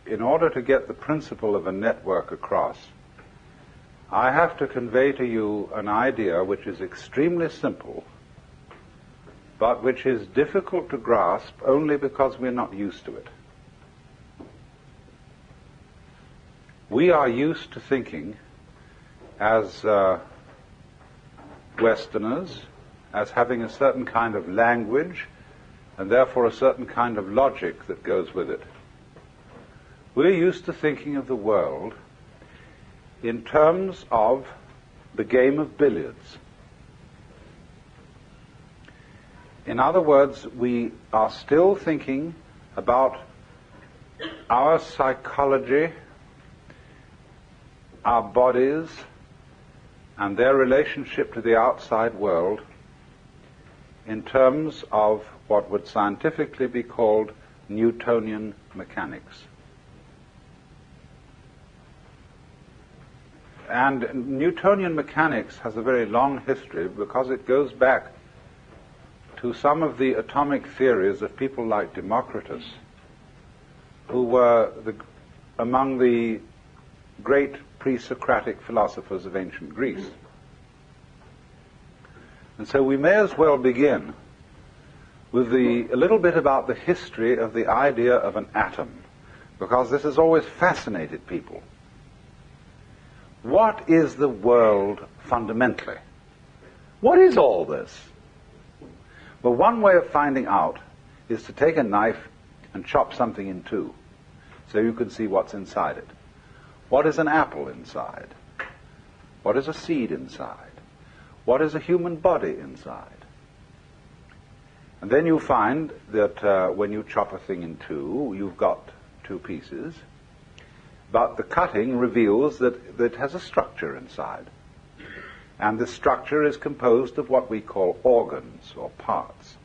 in order to get the principle of a network across, I have to convey to you an idea which is extremely simple, but which is difficult to grasp only because we're not used to it. We are used to thinking as Westerners, as having a certain kind of language, and therefore a certain kind of logic that goes with it. We're used to thinking of the world in terms of the game of billiards. In other words, we are still thinking about our psychology, our bodies, and their relationship to the outside world in terms of what would scientifically be called Newtonian mechanics. And Newtonian mechanics has a very long history because it goes back to some of the atomic theories of people like Democritus, who were among the great pre-Socratic philosophers of ancient Greece. And so we may as well begin with a little bit about the history of the idea of an atom, because this has always fascinated people. What is the world fundamentally? What is all this? Well, one way of finding out is to take a knife and chop something in two so you can see what's inside it. What is an apple inside? What is a seed inside? What is a human body inside? And then you find that when you chop a thing in two, you've got two pieces, but the cutting reveals that it has a structure inside. And the structure is composed of what we call organs or parts.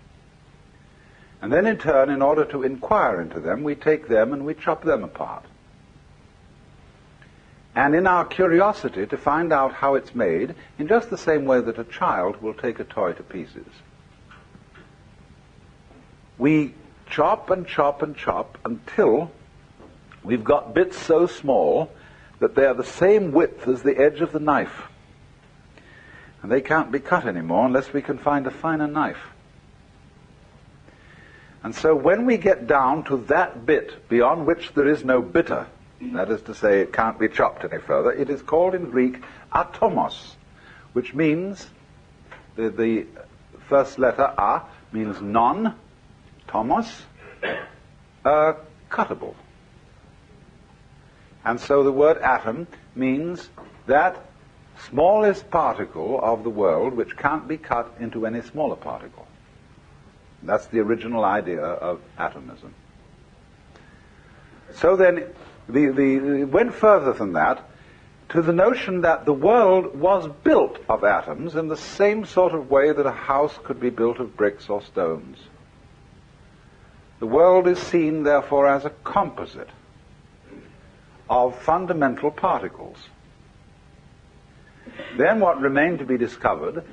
And then in turn, in order to inquire into them, we take them and we chop them apart. And in our curiosity to find out how it's made, in just the same way that a child will take a toy to pieces, we chop and chop and chop until we've got bits so small that they are the same width as the edge of the knife. And they can't be cut anymore unless we can find a finer knife. And so when we get down to that bit beyond which there is no bitter, that is to say it can't be chopped any further, it is called in Greek atomos, which means, the first letter a means non, tomos, cuttable. And so the word atom means that smallest particle of the world which can't be cut into any smaller particle. That's the original idea of atomism. So then, it went further than that to the notion that the world was built of atoms in the same sort of way that a house could be built of bricks or stones. The world is seen, therefore, as a composite of fundamental particles. Then what remained to be discovered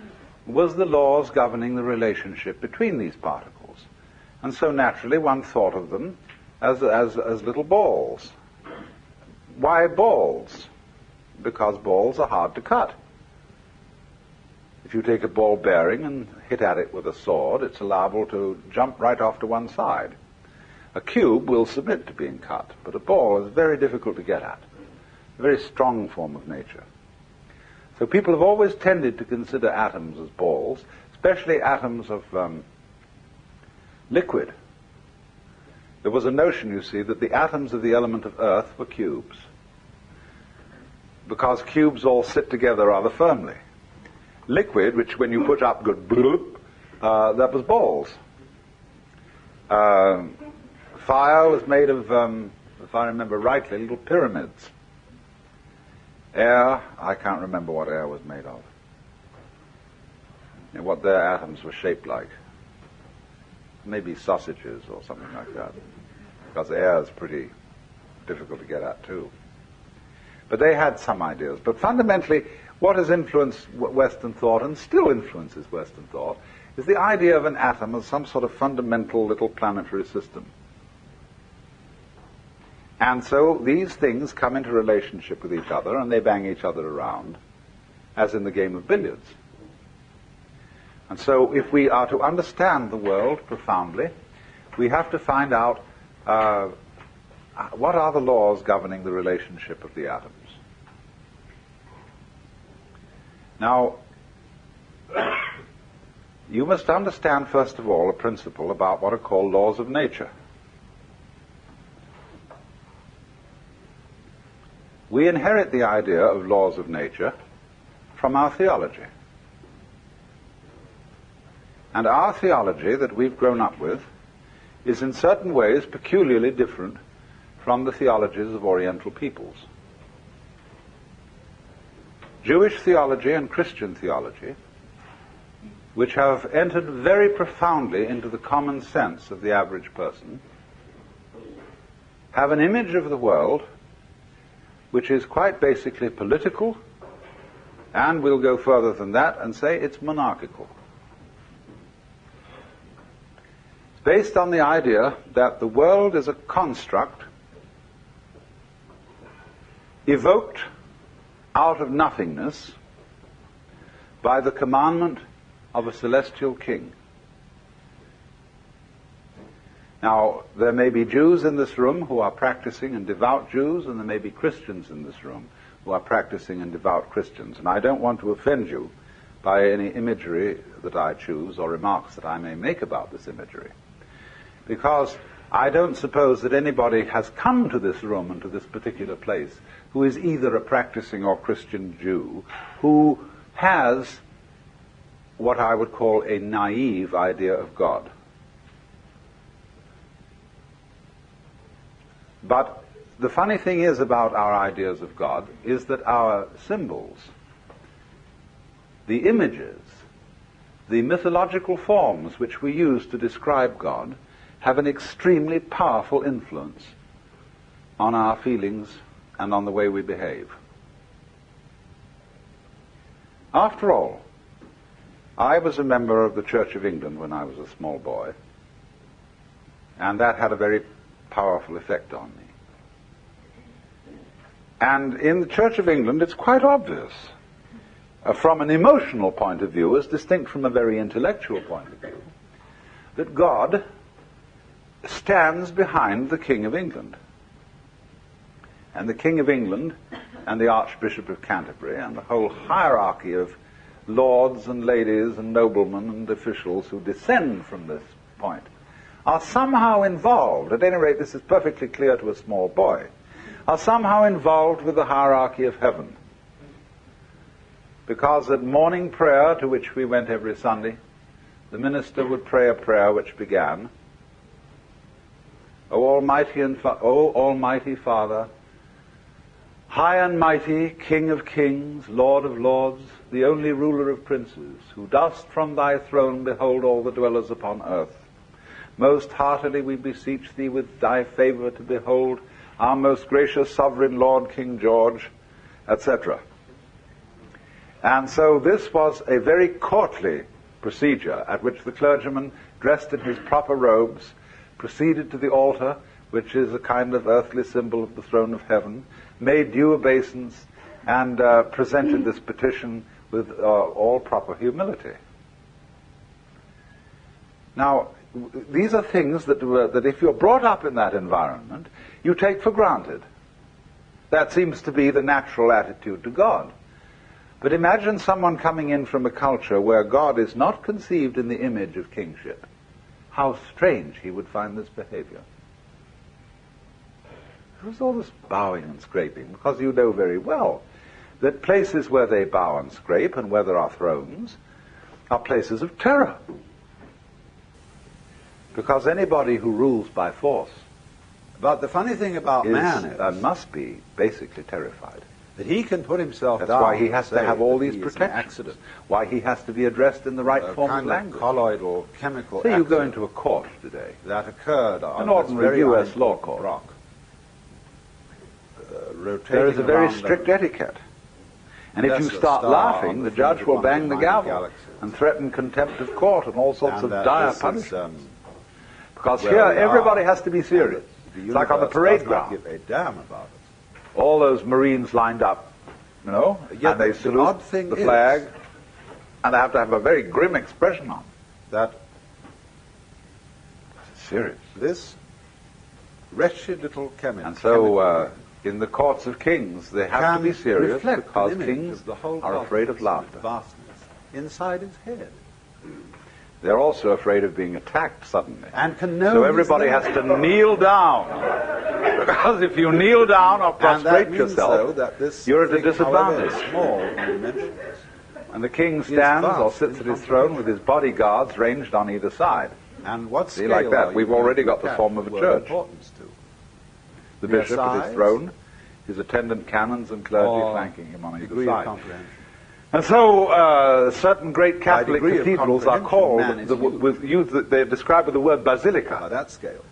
was the laws governing the relationship between these particles. And so naturally one thought of them as little balls. Why balls? Because balls are hard to cut. If you take a ball bearing and hit at it with a sword, it's liable to jump right off to one side. A cube will submit to being cut, but a ball is very difficult to get at. A very strong form of nature. So people have always tended to consider atoms as balls, especially atoms of liquid. There was a notion, you see, that the atoms of the element of earth were cubes, because cubes all sit together rather firmly. Liquid, which when you put up good bloop, that was balls. Fire was made of, if I remember rightly, little pyramids. Air, I can't remember what air was made of, and what their atoms were shaped like. Maybe sausages or something like that, because air is pretty difficult to get at too. But they had some ideas. But fundamentally, what has influenced Western thought, and still influences Western thought, is the idea of an atom as some sort of fundamental little planetary system. And so these things come into relationship with each other, and they bang each other around, as in the game of billiards. And so if we are to understand the world profoundly, we have to find out what are the laws governing the relationship of the atoms. Now, you must understand, first of all, a principle about what are called laws of nature. We inherit the idea of laws of nature from our theology. And our theology that we've grown up with is in certain ways peculiarly different from the theologies of Oriental peoples. Jewish theology and Christian theology, which have entered very profoundly into the common sense of the average person, have an image of the world which is quite basically political, and we'll go further than that and say it's monarchical. It's based on the idea that the world is a construct evoked out of nothingness by the commandment of a celestial king. Now, there may be Jews in this room who are practicing and devout Jews, and there may be Christians in this room who are practicing and devout Christians. And I don't want to offend you by any imagery that I choose or remarks that I may make about this imagery, because I don't suppose that anybody has come to this room and to this particular place who is either a practicing or Christian Jew who has what I would call a naive idea of God. But the funny thing is about our ideas of God is that our symbols, the images, the mythological forms which we use to describe God have an extremely powerful influence on our feelings and on the way we behave. After all, I was a member of the Church of England when I was a small boy, and that had a very powerful effect on me. And in the Church of England, it's quite obvious, from an emotional point of view, as distinct from a very intellectual point of view, that God stands behind the King of England. And the King of England and the Archbishop of Canterbury and the whole hierarchy of lords and ladies and noblemen and officials who descend from this point are somehow involved, at any rate this is perfectly clear to a small boy, are somehow involved with the hierarchy of heaven. Because at morning prayer, to which we went every Sunday, the minister would pray a prayer which began, O Almighty Father, high and mighty, King of kings, Lord of lords, the only ruler of princes, who dost from thy throne behold all the dwellers upon earth. Most heartily we beseech thee with thy favor to behold our most gracious sovereign Lord King George, etc. And so this was a very courtly procedure at which the clergyman, dressed in his proper robes, proceeded to the altar, which is a kind of earthly symbol of the throne of heaven, made due obeisance, and presented this petition with all proper humility. Now, these are things that if you're brought up in that environment, you take for granted. That seems to be the natural attitude to God. But imagine someone coming in from a culture where God is not conceived in the image of kingship. How strange he would find this behavior. There's all this bowing and scraping, because you know very well that places where they bow and scrape and where there are thrones are places of terror. Because anybody who rules by force, but the funny thing about man is, must be basically terrified. that he can put himself That's down. why he has to have all these An protections. accident. Why he has to be addressed in the right form kind of language. colloidal chemical Say you go accident into a court today, that occurred on an this ordinary very U.S. law unimportant court. rock. Rotating There is a very around strict the- etiquette. And if That's you the start star laughing, on the the judge fringe will of bang one the of the gavel galaxies. and threaten contempt of court and all sorts and of dire this is, punishment. Because well, here we everybody are. has to be serious. If It's like on the parade ground. Give a damn about it. All those Marines lined up, Yet and they the salute odd thing the is flag, and they have to have a very grim expression on. That It's serious. this wretched little chemical. And so, in the courts of kings, they have to be serious because kings are afraid of laughter. Vastness inside his head. They're also afraid of being attacked suddenly. And can know So everybody has to kneel down. Because if you kneel down or prostrate yourself, you're at a disadvantage. Small in dimensions. And the king stands or sits at his throne with his bodyguards ranged on either side. And what See, like that. We've already got the form of a church. The bishop at his throne, his attendant canons and clergy flanking him on either side. And so certain great Catholic cathedrals are called, they're described with the word basilica. By that scale.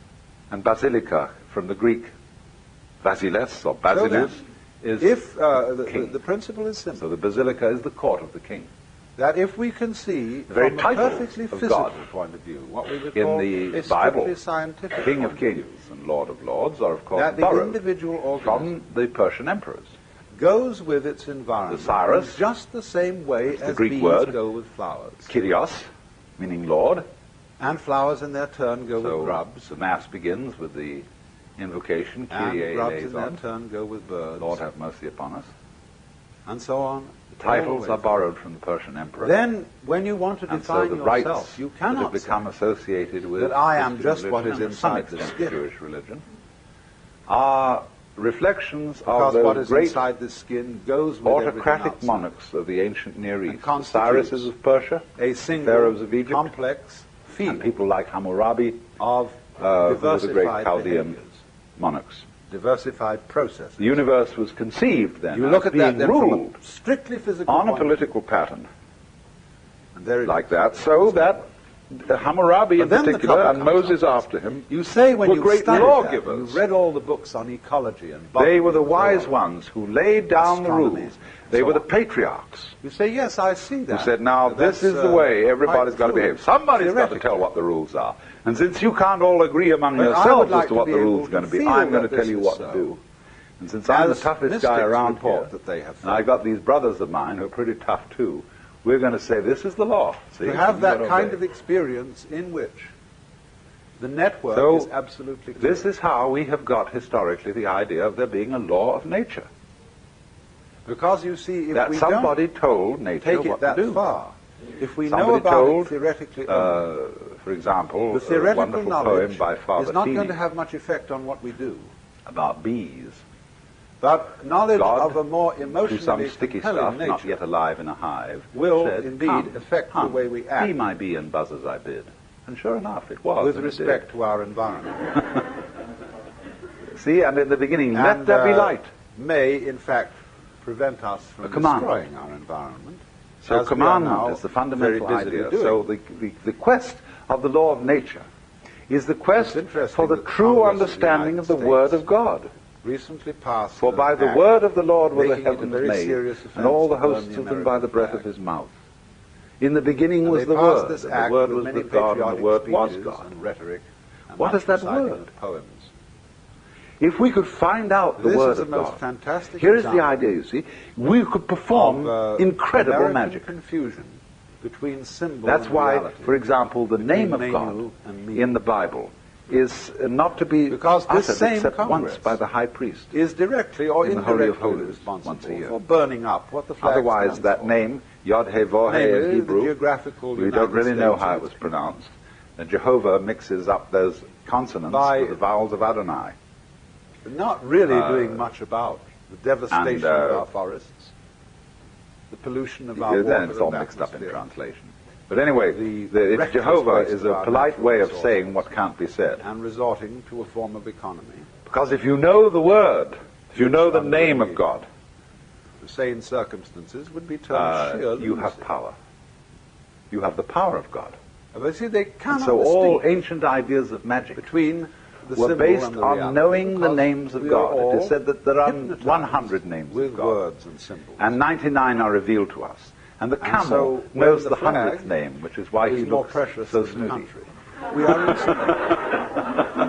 And basilica, from the Greek basileus or basilus, is king. The principle is simple. So the basilica is the court of the king. That if we can see very from a title perfectly of physical God point of view, what we would in call the a Bible, strictly scientific King of point view, kings and Lord of lords are of course that the borrowed individual organism from the Persian emperors. goes with its environment The Cyrus, in just the same way the as Greek bees word, go with flowers. Kyrios, meaning Lord. And flowers in their turn go So with grubs. the Mass begins with the invocation, Kyrie And grubs in their eleison, turn go with birds. Lord have mercy upon us. And so on. The titles Always. are borrowed from the Persian emperor. Then, when you want to and so define the yourself, rites you that cannot have become say associated with that I am Christian just what religion is and to some inside the extent skin. Jewish religion are reflections because of what those is great inside the skin goes with everything autocratic outside. monarchs of the ancient Near And East. The constitutes Cyruses of Persia, a the single pharaohs of Egypt, complex field and people like Hammurabi, of who were the great diversified Chaldean behaviors, monarchs. diversified processes. The universe was conceived then You look as at that being then from ruled a strictly physical on a point of political pattern and there it like is. that, so that Hammurabi in But then the particular trouble and comes Moses after him You say when were you great studied lawgivers. that, you read all the books on ecology and They botany were the and so wise on. ones who laid down the Astronomy, rules. They so were the on. patriarchs You say, yes, I see that. who said, now That's, this is the way everybody's quite got to true, behave. Somebody's got to theoretically. tell what the rules are. And since you can't all agree among But I yourselves would like as to to what be the able rules are going to to be, feel I'm going to that tell this you is what so. to do. And since I'm the As toughest guy mystics around report here, that they have and I got these brothers of mine who are pretty tough too, we're going to say this is the law. See? To have You that gotta kind obey. of experience in which the network So, is absolutely clear. This is how we have got historically the idea of there being a law of nature. Because you see, if That we somebody don't told nature take it what that to do. far, if we Somebody know about told, it theoretically only, for example, the a theoretical wonderful knowledge poem by Father is not Feeney going to have much effect on what we do. about bees. But knowledge God, of a more through emotionally some sticky compelling stuff, nature not yet alive in a hive, will said, indeed "Come, affect the come, way we act Be my bee and buzz as I bid. And sure enough, it was. with and it respect to our environment. did. See, and in the beginning, let there be light. May, in fact, prevent us from A commandment. destroying our environment. So as we are now commandment is the fundamental very busily idea. doing. So the quest of the law of nature is the quest It's interesting for the that true Congress of the understanding of the United Word States of God. recently passed For by an the act word of the Lord were the making it a heavens very made, serious offense and all the to burn hosts the of them by the American breath flag. of his mouth. In the beginning And was they the passed Word, this and the act Word with was many with God, and the patriotic Word was speeches God. and rhetoric and What much is that reciting word? of poems. If we could find out the This Word is the of most God, fantastic here is the example idea, you see. We could perform of, incredible American magic. confusion between symbol That's and why, reality. for example, the name of Menu God and me. in the Bible is not to be Because this uttered same except Congress once by the high priest. is directly or in the Holy of indirectly Holies responsible once a year. for burning up what the flag Otherwise, stands that for. name, Yod-He-Vah-He Namely, in the Hebrew, geographical we don't United really know States how of it was its pronounced. And Jehovah mixes up those consonants By- with the vowels of Adonai. not really doing much about the devastation of our forests, the pollution of our water Then it's all and mixed up in atmosphere. translation. But anyway, The it's Jehovah reckless is waste of a our polite natural way of resources. saying what can't be said. And resorting to a form of economy. Because if you know the Word, if you know the Under name the of God, sane circumstances would be termed sheer you have lunacy. power. You have the power of God. But see, they And cannot so all distinguish ancient ideas of magic between the were symbol based and the on reality, knowing the because names of we are God. It all is said that there are hypnotized 100 names with of God, words and symbols. and 99 are revealed to us. And the And camel so when knows the the flag 100th name, which is why he is more looks precious so than the snooty. country. We are in sympathy.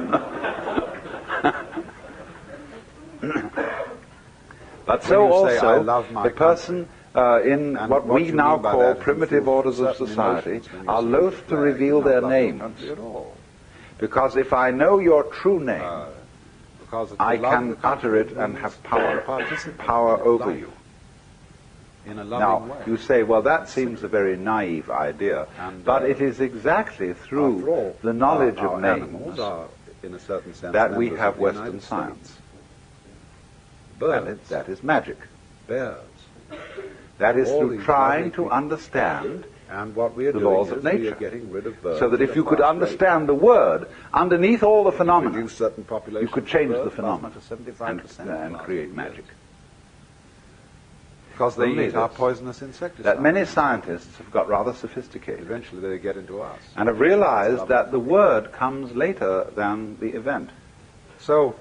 But so when you say, "I also, love my the person in And what what we you now mean by call that is you primitive feel orders of certain society emotions when you are see loath the to flag. reveal You their don't love your names. country at all. Because if I know your true name, Because I to love can the country utter it and means have power, participate power in its over life you. in a loving Now, way. you say, well, that seems a very naive idea, And, but it is exactly After through all, the knowledge our of animals names are, in a certain sense, that we members have of the Western United science. States. And Birds, that is magic. bears. That is All through these trying lovely to creatures. understand And what we are the doing laws is of we nature. are getting rid of birds. So that at if a you could fast understand the word, underneath all the rate. phenomena, Reduce certain populations you could of change birds the by phenomena up to 75% in the and last create few magic. years. Because they Only eat our this. poisonous insecticides. That many scientists have got rather sophisticated Eventually they get into us. and have realized that the word comes later than the event. So,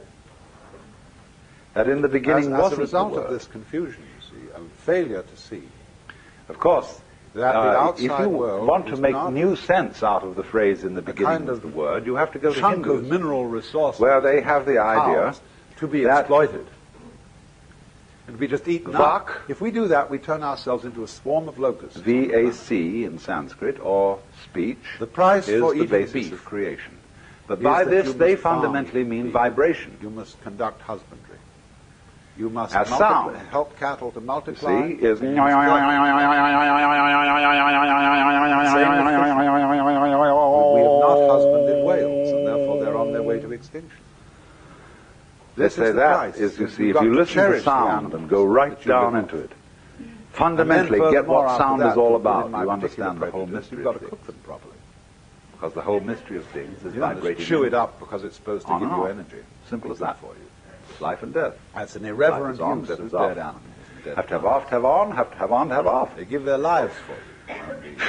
That in the beginning as a wasn't result the of word. this confusion, you see, a failure to see Of course, that the if outside you world want to is make not new sense out of the phrase in the beginning kind of of the word, you have to go to chunk of Hindus, mineral resources where they have the idea housed to be that exploited and be just eaten Vak, up. If we do that, we turn ourselves into a swarm of locusts. V-A-C in Sanskrit, or speech, The price is for the eating basis beef of creation. But is by that this you they must farm fundamentally mean beef. vibration. You must conduct husbandry. You must As sound. help cattle to You multiply. see, is and you must care. We have not husbanded whales, and therefore they're on their way to extinction. They This say is the that price. is, you You've see, if got you to listen to cherish the sound animals and go right that you down live into with. it, fundamentally And then get what furthermore, after sound that, is all to put in about, my you particular understand the whole prejudice, mystery You've got of to cook things. them properly. Because the whole mystery of things is You don't vibrating. just chew it energy. up because it's supposed to On give and you off. energy. Simple as Good that. for you. Life and death. That's an irreverent Life is on, use death of is dead off. animals. Dead Have to have off, to have on, have to have on, to have off. They give their lives for you. And the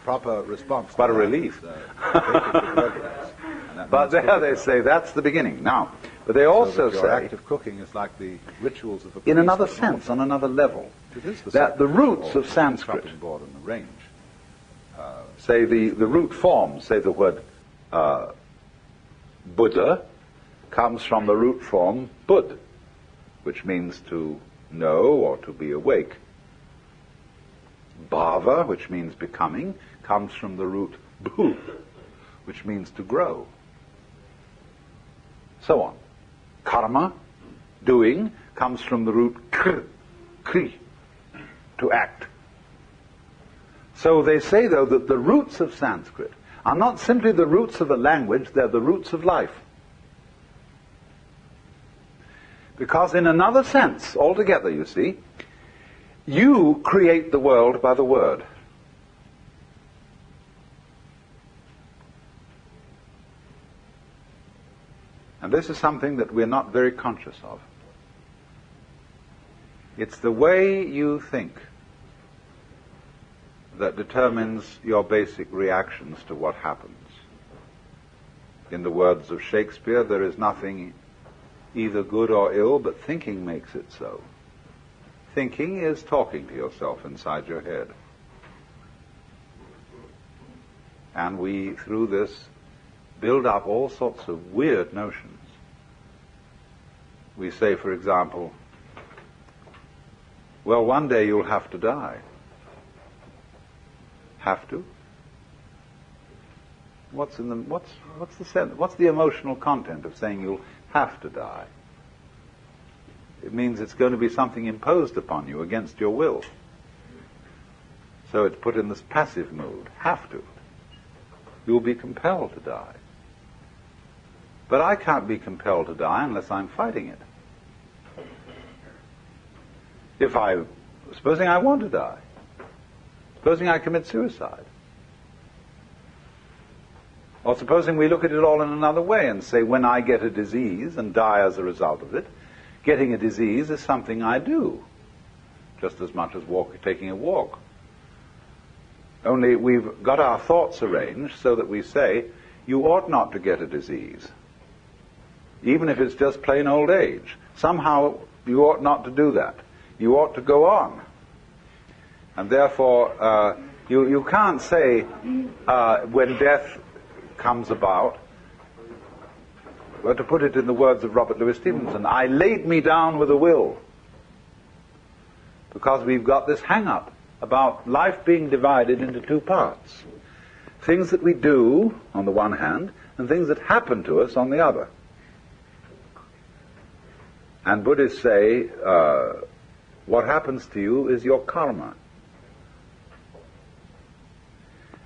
proper response. Quite to a that relief. is, take it with reverence. And that But means there cook they it say that's the beginning. Now, but they well. also So that your say, act of cooking is like the rituals of a in priest another at an sense, altar. on another level, It is the that the sacrificial roots order, of Sanskrit, chopping board and the range. say the root form, say the word Buddha, comes from the root form Bud, which means to know or to be awake. Bhava, which means becoming, comes from the root Bhu, which means to grow. So on. Karma, doing, comes from the root Kri, to act. So they say, though, that the roots of Sanskrit are not simply the roots of a language, they're the roots of life. Because in another sense, altogether, you see, you create the world by the word. And this is something that we're not very conscious of. It's the way you think that determines your basic reactions to what happens. In the words of Shakespeare, there is nothing either good or ill, but thinking makes it so. Thinking is talking to yourself inside your head. And we, through this, build up all sorts of weird notions. We say, for example, well, one day you'll have to die. Have to? What's the emotional content of saying you'll have to die? It means it's going to be something imposed upon you against your will. So it's put in this passive mood. Have to. You'll be compelled to die. But I can't be compelled to die unless I'm fighting it. Supposing I want to die. Supposing I commit suicide. Or supposing we look at it all in another way and say, when I get a disease and die as a result of it, getting a disease is something I do, just as much as taking a walk. Only we've got our thoughts arranged so that we say, you ought not to get a disease, even if it's just plain old age. Somehow you ought not to do that. You ought to go on. And therefore, you can't say, when death comes about, well, to put it in the words of Robert Louis Stevenson, I laid me down with a will. because we've got this hang-up about life being divided into two parts. Things that we do, on the one hand, and things that happen to us on the other. And Buddhists say, what happens to you is your karma.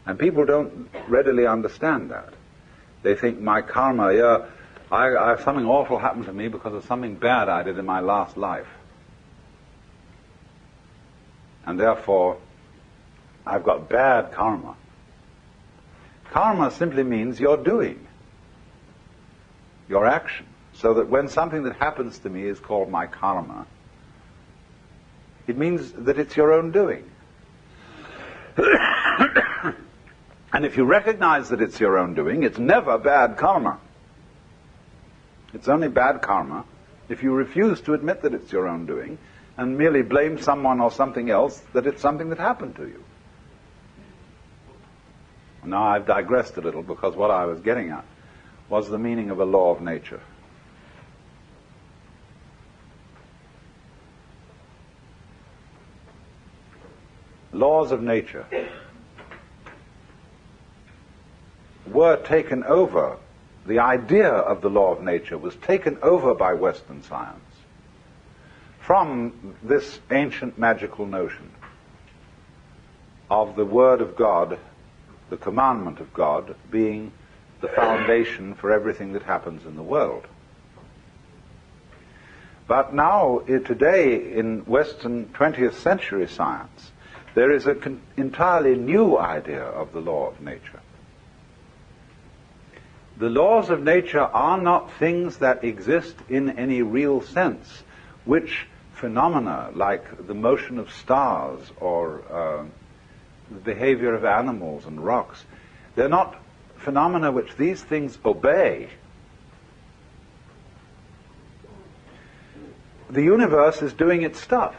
And people don't readily understand that. They think my karma, something awful happened to me because of something bad I did in my last life. And therefore, I've got bad karma. Karma simply means your doing, your action. So that when something that happens to me is called my karma, it means that it's your own doing. And if you recognize that it's your own doing, it's never bad karma. It's only bad karma if you refuse to admit that it's your own doing and merely blame someone or something else that it's something that happened to you. Now I've digressed a little because what I was getting at was the meaning of a law of nature. Laws of nature were taken over, the idea of the law of nature was taken over by Western science from this ancient magical notion of the Word of God, the commandment of God, being the foundation for everything that happens in the world. But now, today, in Western 20th century science, there is an entirely new idea of the law of nature. The laws of nature are not things that exist in any real sense, which phenomena like the motion of stars or the behavior of animals and rocks, they're not phenomena which these things obey. The universe is doing its stuff.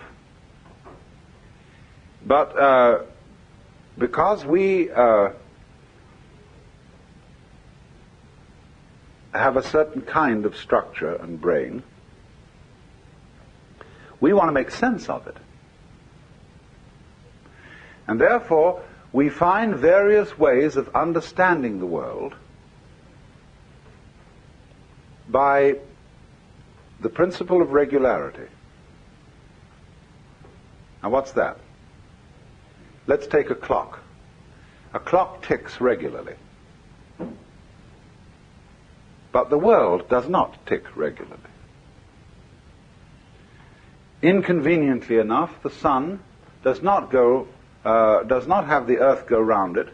But because we have a certain kind of structure and brain, we want to make sense of it. And therefore, we find various ways of understanding the world by the principle of regularity. Now, what's that? Let's take a clock. A clock ticks regularly. But the world does not tick regularly. Inconveniently enough, the sun does not have the earth go round it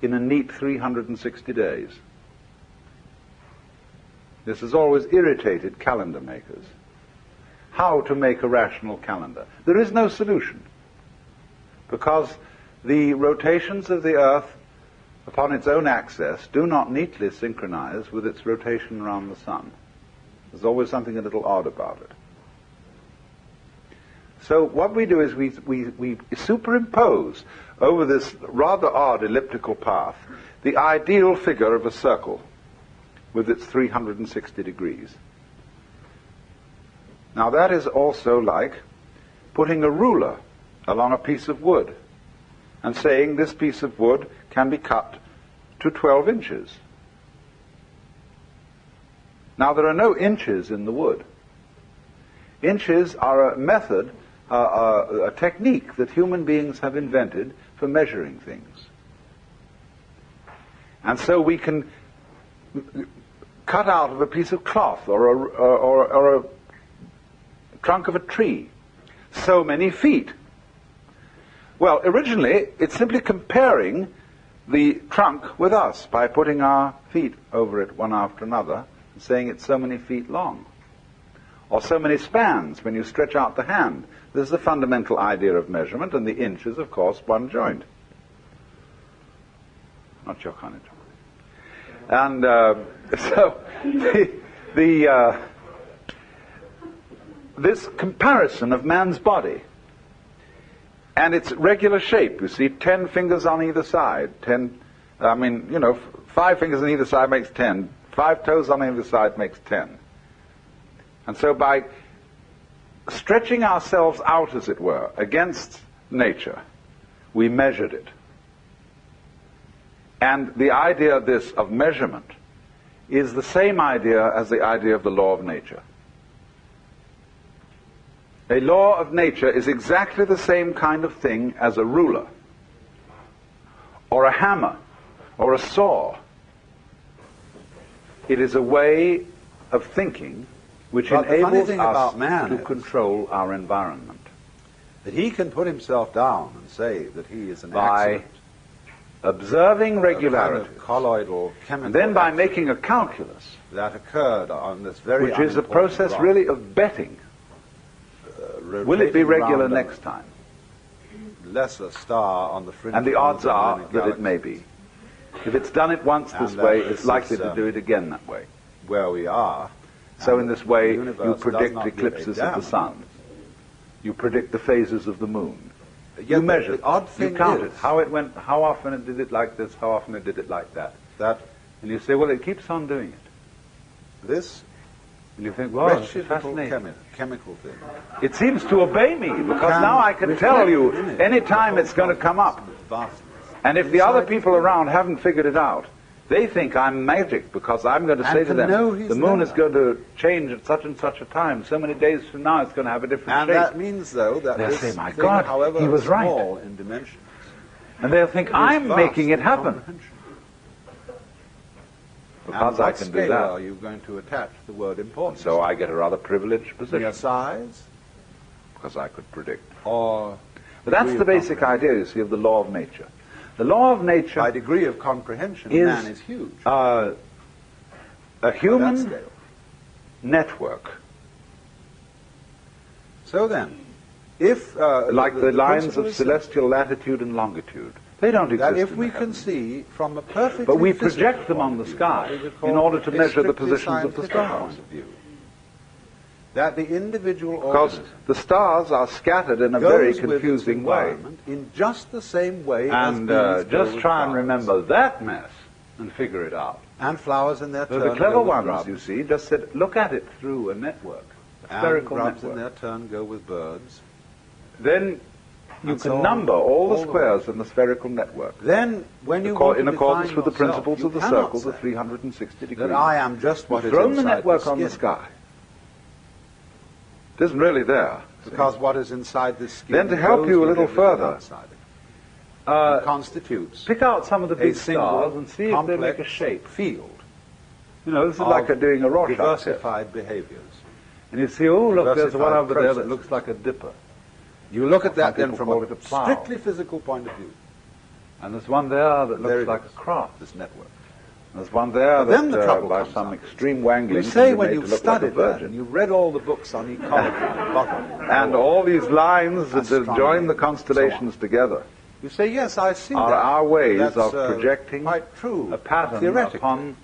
in a neat 360 days. This has always irritated calendar makers. How to make a rational calendar? There is no solution, because the rotations of the earth upon its own axis do not neatly synchronize with its rotation around the sun. There's always something a little odd about it. So what we do is we superimpose over this rather odd elliptical path the ideal figure of a circle with its 360 degrees. Now that is also like putting a ruler along a piece of wood and saying this piece of wood can be cut to 12 inches. Now there are no inches in the wood. Inches are a method, a technique that human beings have invented for measuring things. And so we can cut out of a piece of cloth or a trunk of a tree so many feet. Well, originally, it's simply comparing the trunk with us by putting our feet over it one after another and saying it's so many feet long. Or so many spans when you stretch out the hand. This is the fundamental idea of measurement, and the inch is, of course, one joint. Not your kind of joint. And so this comparison of man's body and its regular shape, you see, 10 fingers on either side, 5 fingers on either side makes 10, 5 toes on either side makes 10. And so by stretching ourselves out, as it were, against nature, we measured it. And the idea of measurement is the same idea as the idea of the law of nature. A law of nature is exactly the same kind of thing as a ruler, or a hammer, or a saw. It is a way of thinking which enables us to control our environment. That he can put himself down and say that he is an accident. Observing regularities, kind of colloidal chemical and then by making a calculus that occurred on this very which is a process really of betting. Will it be regular next time? Lesser star on the fringe. And the odds are that it may be. If it's done it once this way, it's likely to do it again that way. Where we are. So in this way, you predict eclipses of the sun. You predict the phases of the moon. You measure it. You count it. How it went. How often it did it like this. How often it did it like that. And you say, well, it keeps on doing it. This. And you think, well, it's fascinating. Chemical thing. It seems to obey me because now I can tell you any time it's going to come up. And if the other people around haven't figured it out, they think I'm magic because I'm going to say to them, the moon is going to change at such and such a time. So many days from now, it's going to have a different shape. And that means, though, that they'll this say, my thing, God, however he was small right. in dimensions, and they'll think I'm making it happen because I can do that. Are you going to attach the word importance? So I get a rather privileged position. Mere size, because I could predict. Or but that's the basic idea, you see, of the law of nature. The law of nature, by degree of comprehension, man is huge. A human network. So then, if like the lines of celestial latitude and longitude, they don't exist. That if we can see from a perfectly but we project them on the sky in order to measure the positions of the stars. That the individual because the stars are scattered in a very confusing way. In just the same way and just try and remember that mess and figure it out. And flowers in their turn. The clever ones, you see, just said, look at it through a network, a spherical network. In their turn go with birds. Then you can number all the squares in the spherical network. Then, when you in accordance with the principles of the circles of 360 degrees. That I am just what is thrown the network on the sky. It isn't really there. Because what is inside this skin. Then to help you a little further, constitutes. Pick out some of the big stars and see if they make a shape. Field. You know, this is like doing a Rorschach test. Diversified behaviors. And you see, oh look, there's one over there that looks like a dipper. You look at that then from a strictly physical point of view. And there's one there that looks like a cross. This network. There's one there that, by some extreme wangling, you say when you've studied that, and you've read all the books on ecology and botany, and all these lines that join the constellations together, you say, yes, I see are our ways of projecting quite true, a pattern upon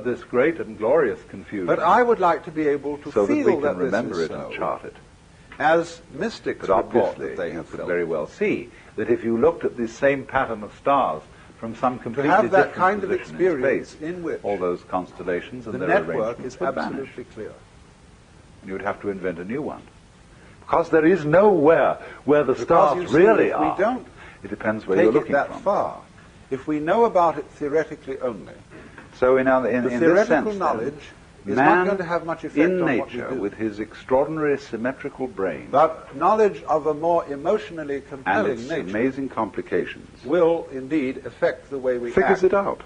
this great and glorious confusion. But I would like to be able to so feel that we can remember it and chart it. As mystics report that they have could very well see that if you looked at this same pattern of stars from some completely to have that different kind of experience space, in which all those constellations and the their network is absolutely vanish. clear. And you would have to invent a new one. Because there is nowhere where the stars really are. We don't it depends where you're looking that from. far. If we know about it theoretically only, so in theoretical this sense, knowledge is man not going to have much effect in on nature, what we do. with his extraordinary symmetrical brain, but knowledge of a more emotionally compelling and its nature amazing complications will indeed affect the way we figures act. it out.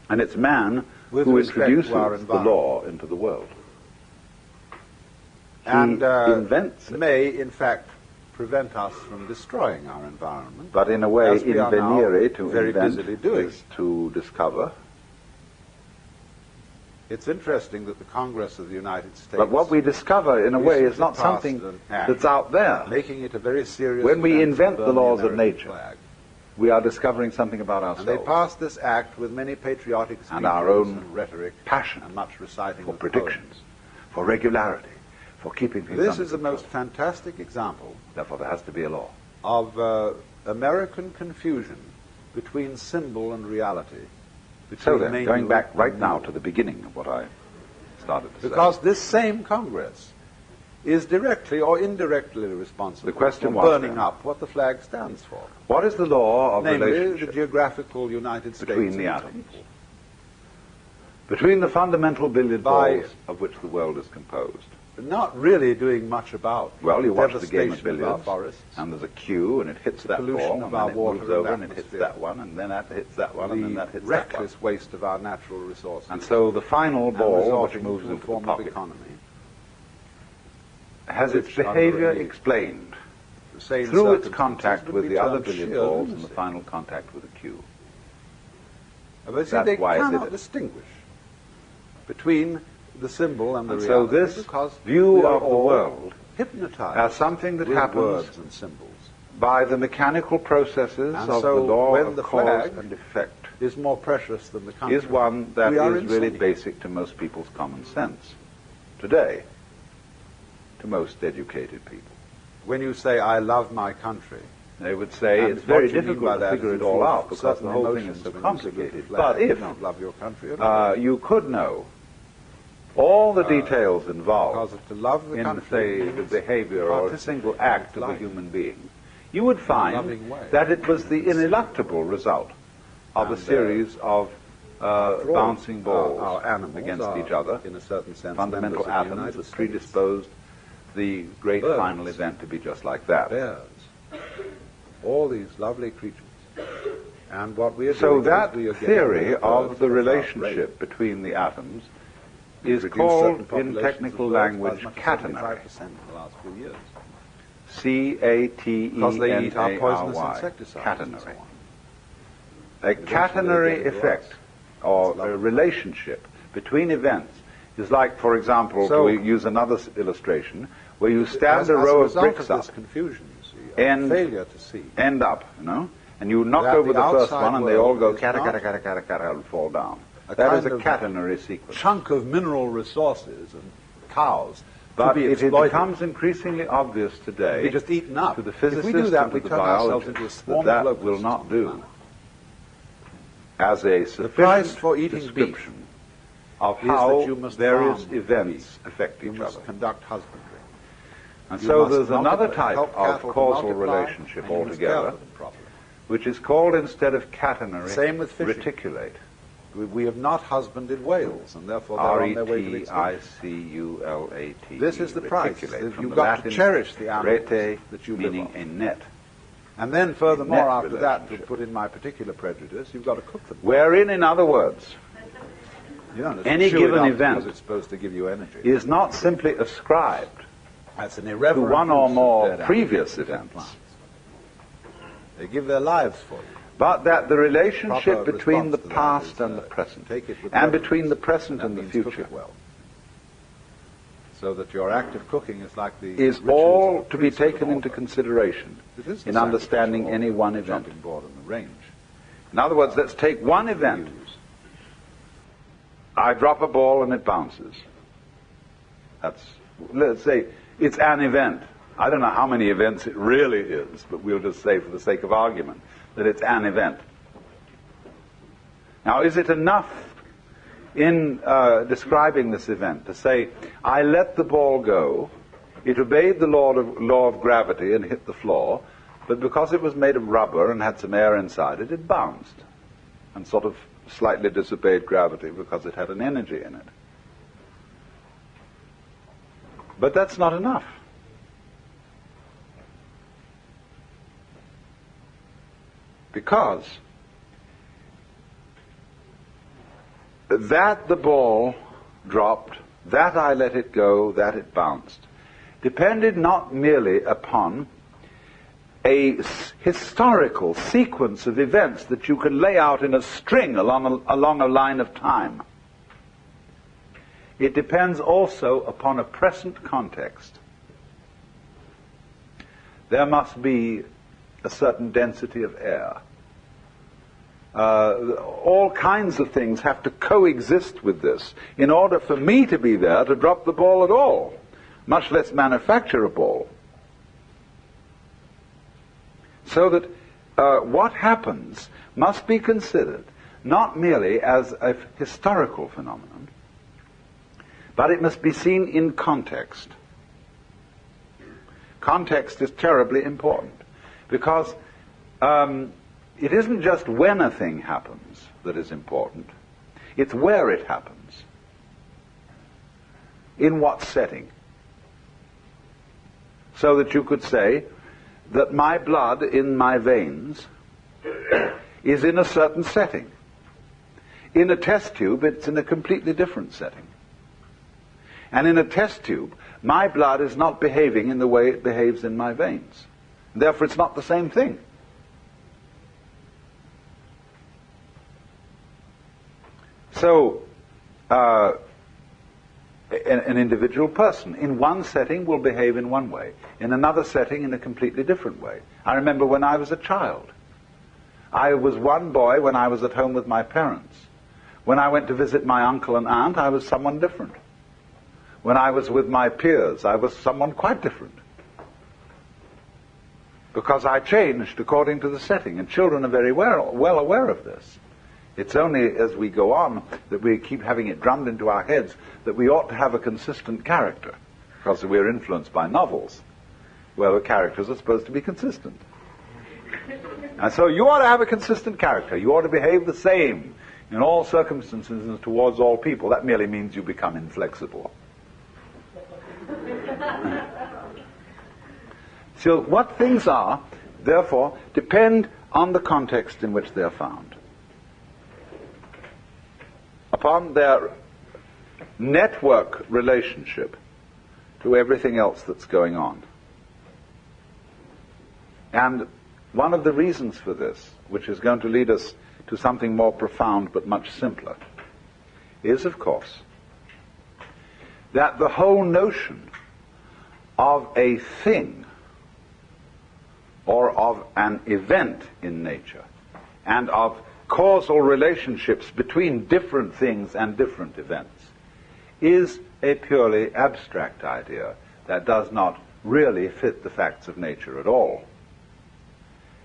And it's man who introduces the law into the world. He invents it. May, in fact, prevent us from destroying our environment. But in a way, in venire, to very invent busily doing. Is to discover. It's interesting that the Congress of the United States... But what we discover, in a way, is not something that's out there. Making it a very serious... When we invent the laws of American nature, flag. we are discovering something about ourselves. And they passed this act with many patriotic speeches and our own and rhetoric, passion and much reciting for of predictions, poems. for regularity, for keeping things This under is the control. most fantastic example... Therefore, there has to be a law. ...of American confusion between symbol and reality. So then, going back right now to the beginning of what I started to say. Because this same Congress is directly or indirectly responsible The question for was burning then, up what the flag stands for. what is the law of Namely, relationship the geographical United States between and the its atoms? people. Between the fundamental billiard By- balls of which the world is composed. But not really doing much about Well, you the watch the game of devastation of our billiards, forests, and there's a cue, and it hits the that pollution ball, of and our then it water moves and over, and it hits atmosphere, that one, and then that hits that one, and then that the hits that one. reckless waste of our natural resources, And so the final and ball, which resorting moves to a into the form of pocket, economy, has its which under behavior any explained the same through its circumstances contact would with be the other termed billiard sheer balls and the lunacy. final contact with the cue. But see, That's they why it did cannot it. distinguish between the symbol and the And reality, so this because view we are of the all world hypnotized as something that with happens words and symbols by the mechanical processes And of so the law when of the cause flag and effect is more precious than the country. is one that We are is really insane. basic to most people's common sense today, to most educated people. When you say, I love my country, They would say and it's very what you mean by difficult to that figure is it you all feel out because certain the whole thing emotions is so when you salute the complicated. flag. But You if don't love your country at all. you could know all the details Because involved to love the in, country say, the means behavior or a participate single in act its of a life. human being, you would find loving way. that it was the ineluctable result of a And, series of After all, bouncing balls our animals against are, each other, in a certain sense, fundamental members of the atoms United that States. predisposed the great Birds. final event to be just like that. Bears, all these lovely creatures. And what we are So doing that is we are getting theory rid of of birds the without relationship rape. between the atoms We've is reduced called, certain in populations technical of birds by language, as much as catenary. 75% in the last few years. Because they eat our poisonous C-A-T-E-N-A-R-Y. insecticides and so Catenary. on. A catenary they get to effect, us. or It's lovely. a relationship between events, is like, for example, So- to use another illustration, where you As stand a row of result bricks of up, this confusion, you see, and failure to see, end up, and you knock That over the the first outside one, and they all world go is cata, not cata, cata, cata, cata, and fall down. a That is kind a of catenary sequence. chunk of mineral resources and cows But to be it exploited. becomes increasingly obvious today be just eaten up. to the If we physicists do that, and we to the turn ourselves biologists into a that swarm that of will locusts not on the do planet. as a price sufficient for eating description of is how that you must various farm events affect You each must other. conduct husbandry. And You so must there's another multiply, type help of cattle to causal multiply, relationship and you must care altogether, for them properly. which is called, instead of catenary, Same with fishing. reticulate. We have not husbanded whales, and therefore they're on their way to extinction. R-E-T-I-C-U-L-A-T. This is the price. Reticulate, from You've the got Latin to cherish the animals rete, that you live meaning off. a net, And then furthermore, net after that, to relationship. put in my particular prejudice, you've got to cook them. wherein, in other words, You don't just any chew given it up event because it's supposed to give you energy. is not simply ascribed That's an to irreverent one or use of more dead previous animals and events, plants. They give their lives for you. but that the relationship Proper between the response to that past is, and the present, take it with and reverence. between the present That and the means cook future, it well. So that your act of cooking is like the is rituals all of a to be priest with taken an into altar. consideration It is the in understanding sacrificial any altar, one the event. jumping board on the range. In other words, let's take one event. Use. I drop a ball and it bounces. Let's say it's an event. I don't know how many events it really is, but we'll just say for the sake of argument that it's an event. Now, is it enough in describing this event to say, I let the ball go, it obeyed the law of gravity and hit the floor, but because it was made of rubber and had some air inside it, it bounced and sort of slightly disobeyed gravity because it had an energy in it. But that's not enough. Because that the ball dropped, that I let it go, that it bounced, depended not merely upon a historical sequence of events that you can lay out in a string along a line of time. It depends also upon a present context. There must be a certain density of air. All kinds of things have to coexist with this in order for me to be there to drop the ball at all, much less manufacture a ball. So that what happens must be considered not merely as a historical phenomenon, but it must be seen in context. Context is terribly important, because it isn't just when a thing happens that is important, it's where it happens. In what setting? So that you could say that my blood in my veins is in a certain setting. In a test tube, it's in a completely different setting. And in a test tube, my blood is not behaving in the way it behaves in my veins. Therefore, it's not the same thing. So, an individual person in one setting will behave in one way, in another setting in a completely different way. I remember when I was a child. I was one boy when I was at home with my parents. When I went to visit my uncle and aunt, I was someone different. When I was with my peers, I was someone quite different. Because I changed according to the setting, and children are very well aware of this. It's only as we go on that we keep having it drummed into our heads that we ought to have a consistent character, because we're influenced by novels, where the characters are supposed to be consistent. And so you ought to have a consistent character. You ought to behave the same in all circumstances and towards all people. That merely means you become inflexible. So what things are, therefore, depend on the context in which they are found, upon their network relationship to everything else that's going on. And one of the reasons for this, which is going to lead us to something more profound but much simpler, is, of course, that the whole notion of a thing or of an event in nature and of causal relationships between different things and different events is a purely abstract idea that does not really fit the facts of nature at all.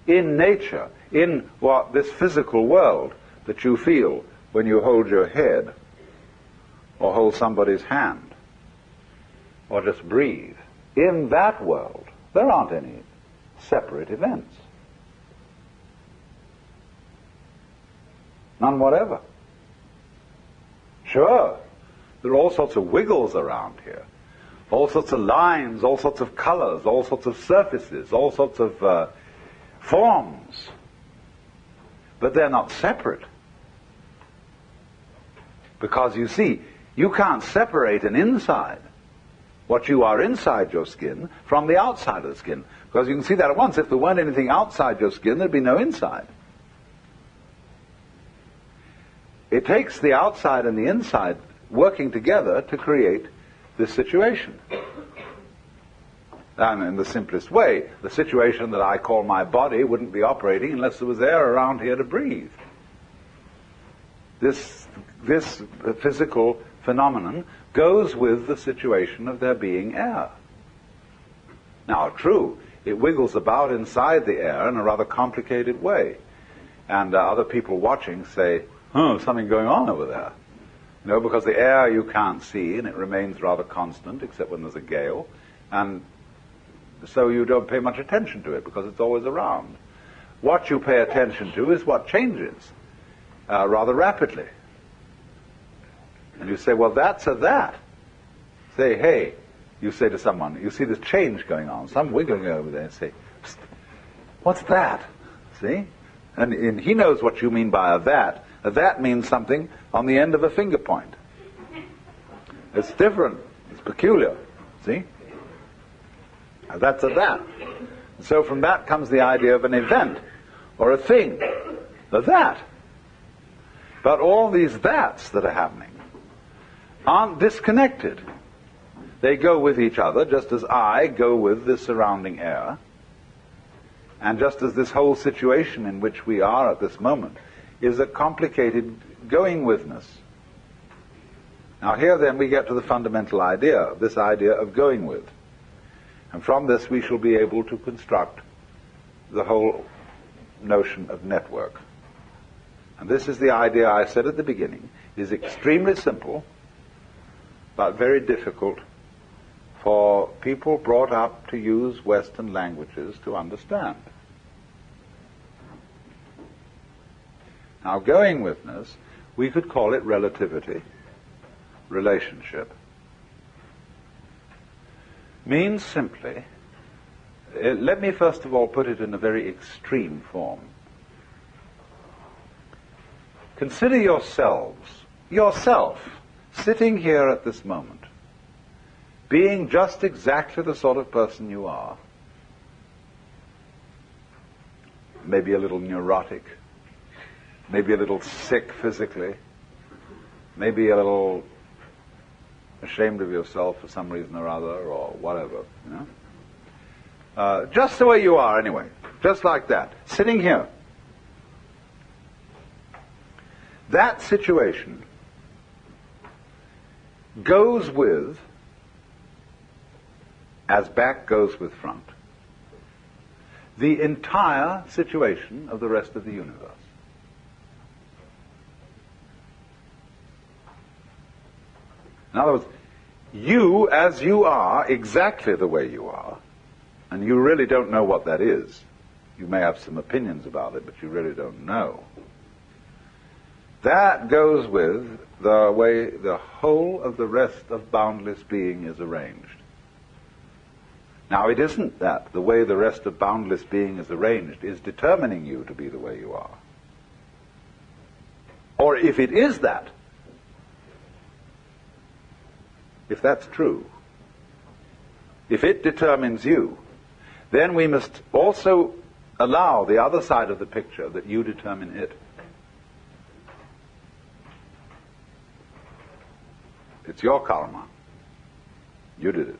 In nature, in this physical world that you feel when you hold your head or hold somebody's hand or just breathe, in that world there aren't any separate events. None whatever. Sure, there are all sorts of wiggles around here, all sorts of lines, all sorts of colors, all sorts of surfaces, all sorts of forms, but they're not separate. Because you see, you can't separate an inside, what you are inside your skin, from the outside of the skin. Because you can see that at once. If there weren't anything outside your skin, there'd be no inside. It takes the outside and the inside working together to create this situation. And in the simplest way, the situation that I call my body wouldn't be operating unless there was air around here to breathe. This physical phenomenon goes with the situation of there being air. Now, true, it wiggles about inside the air in a rather complicated way. And other people watching say, something going on over there. You know, because the air you can't see, and it remains rather constant, except when there's a gale. And so you don't pay much attention to it, because it's always around. What you pay attention to is what changes rather rapidly. And you say, well, that's a that. Say, hey, you say to someone, you see this change going on, some wiggling over there, and say, what's that? See? And he knows what you mean by a that. A that means something on the end of a finger point. It's different. It's peculiar. See? Now that's a that. And so from that comes the idea of an event or a thing. A that. But all these that's that are happening aren't disconnected. They go with each other, just as I go with the surrounding air. And just as this whole situation in which we are at this moment is a complicated going withness. Now here then we get to the fundamental idea, this idea of going with. And from this we shall be able to construct the whole notion of network. And this is the idea I said at the beginning, is extremely simple, but very difficult for people brought up to use Western languages to understand. Now, going witness, we could call it relativity, relationship, means simply, let me first of all put it in a very extreme form. Consider yourself, sitting here at this moment, being just exactly the sort of person you are. Maybe a little neurotic, maybe a little sick physically, maybe a little ashamed of yourself for some reason or other, or whatever, you know. Just the way you are anyway, just like that, sitting here. That situation goes with, as back goes with front, the entire situation of the rest of the universe. In other words, you as you are, exactly the way you are, and you really don't know what that is. You may have some opinions about it, but you really don't know. That goes with the way the whole of the rest of boundless being is arranged. Now, it isn't that the way the rest of boundless being is arranged is determining you to be the way you are. Or if it is that, if that's true, if it determines you, then we must also allow the other side of the picture that you determine it. It's your karma. You did it.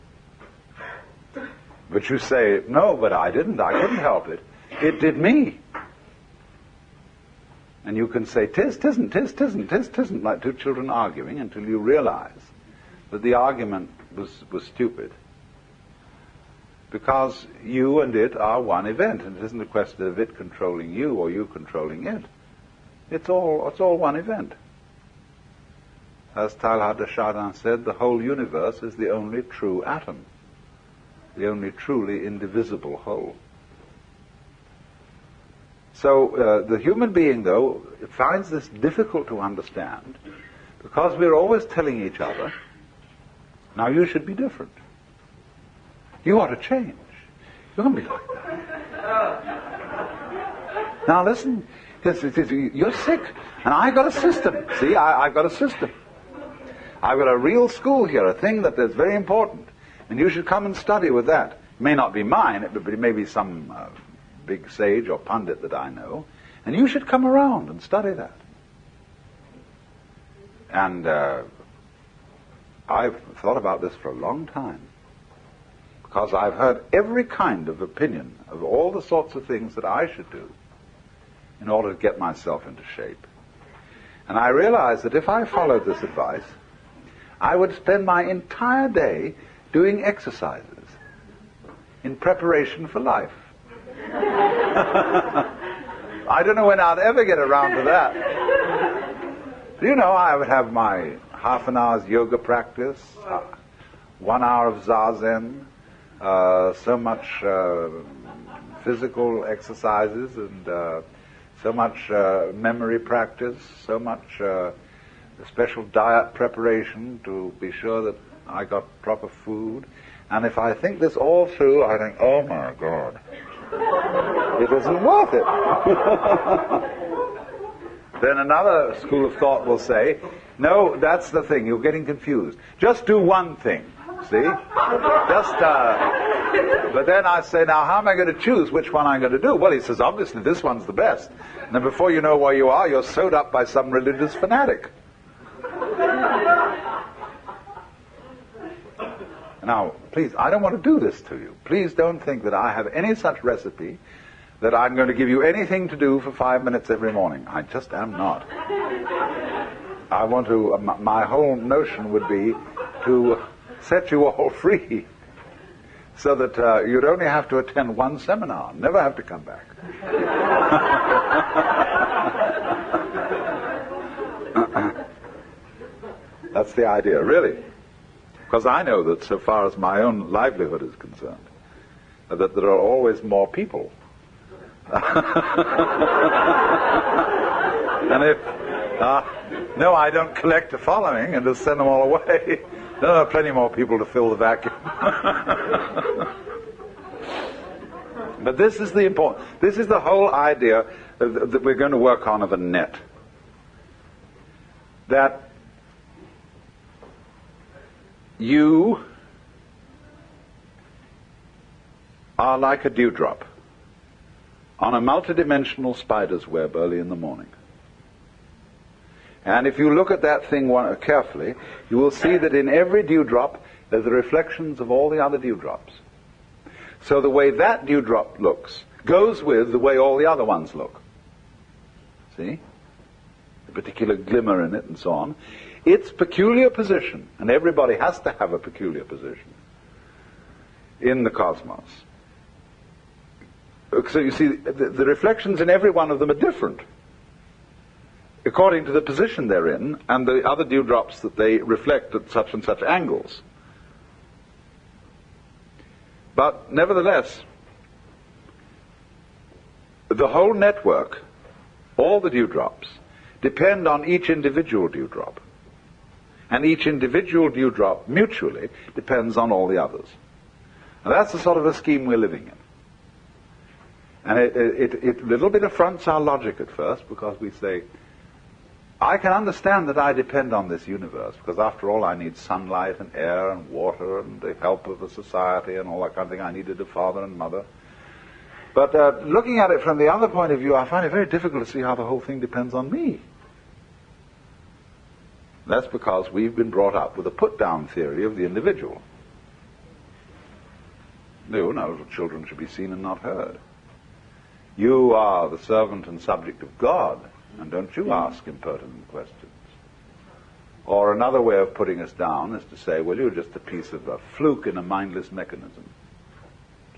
But you say, no, but I didn't. I couldn't help it. It did me. And you can say, tisn't, tisn't, like two children arguing until you realize that the argument was stupid. Because you and it are one event, and it isn't a question of it controlling you or you controlling it. It's all one event. As Teilhard de Chardin said, the whole universe is the only true atom, the only truly indivisible whole. So the human being, though, finds this difficult to understand because we're always telling each other, now you should be different. You ought to change. You're going to be like that. Now listen, you're sick, and I got a system. See, I've got a system. I've got a real school here, a thing that is very important, and you should come and study with that. It may not be mine, but it may be some big sage or pundit that I know, and you should come around and study that. And I've thought about this for a long time, because I've heard every kind of opinion of all the sorts of things that I should do in order to get myself into shape. And I realized that if I followed this advice, I would spend my entire day doing exercises in preparation for life. I don't know when I'd ever get around to that. You know, I would have my half an hour's yoga practice, 1 hour of zazen, so much physical exercises, and so much memory practice, so much special diet preparation to be sure that I got proper food. And if I think this all through, I think, oh my God, it isn't worth it. Then another school of thought will say, no, that's the thing, you're getting confused. Just do one thing, see? But then I say, now how am I going to choose which one I'm going to do? Well, he says, obviously this one's the best. And then before you know where you are, you're sewed up by some religious fanatic. Now, please, I don't want to do this to you. Please don't think that I have any such recipe that I'm going to give you anything to do for 5 minutes every morning. I just am not. I want to, my whole notion would be to set you all free so that you'd only have to attend one seminar, never have to come back. That's the idea, really. Because I know that so far as my own livelihood is concerned, that there are always more people. And if, no, I don't collect a following and just send them all away. There are plenty more people to fill the vacuum. But this is the whole idea that we're going to work on of a net. That you are like a dewdrop on a multidimensional spider's web early in the morning. And if you look at that thing carefully, you will see that in every dewdrop there's the reflections of all the other dewdrops. So the way that dewdrop looks goes with the way all the other ones look. See? The particular glimmer in it and so on. Its peculiar position, and everybody has to have a peculiar position in the cosmos. So you see, the reflections in every one of them are different according to the position they're in and the other dewdrops that they reflect at such and such angles. But nevertheless, the whole network, all the dewdrops, depend on each individual dewdrop. And each individual dewdrop mutually depends on all the others. And that's the sort of a scheme we're living in. And it a little bit affronts our logic at first, because we say, I can understand that I depend on this universe, because after all I need sunlight and air and water and the help of the society and all that kind of thing. I needed a father and mother. But looking at it from the other point of view, I find it very difficult to see how the whole thing depends on me. That's because we've been brought up with a put-down theory of the individual. No, children should be seen and not heard. You are the servant and subject of God, and don't you ask impertinent questions. Or another way of putting us down is to say, well, you're just a piece of a fluke in a mindless mechanism.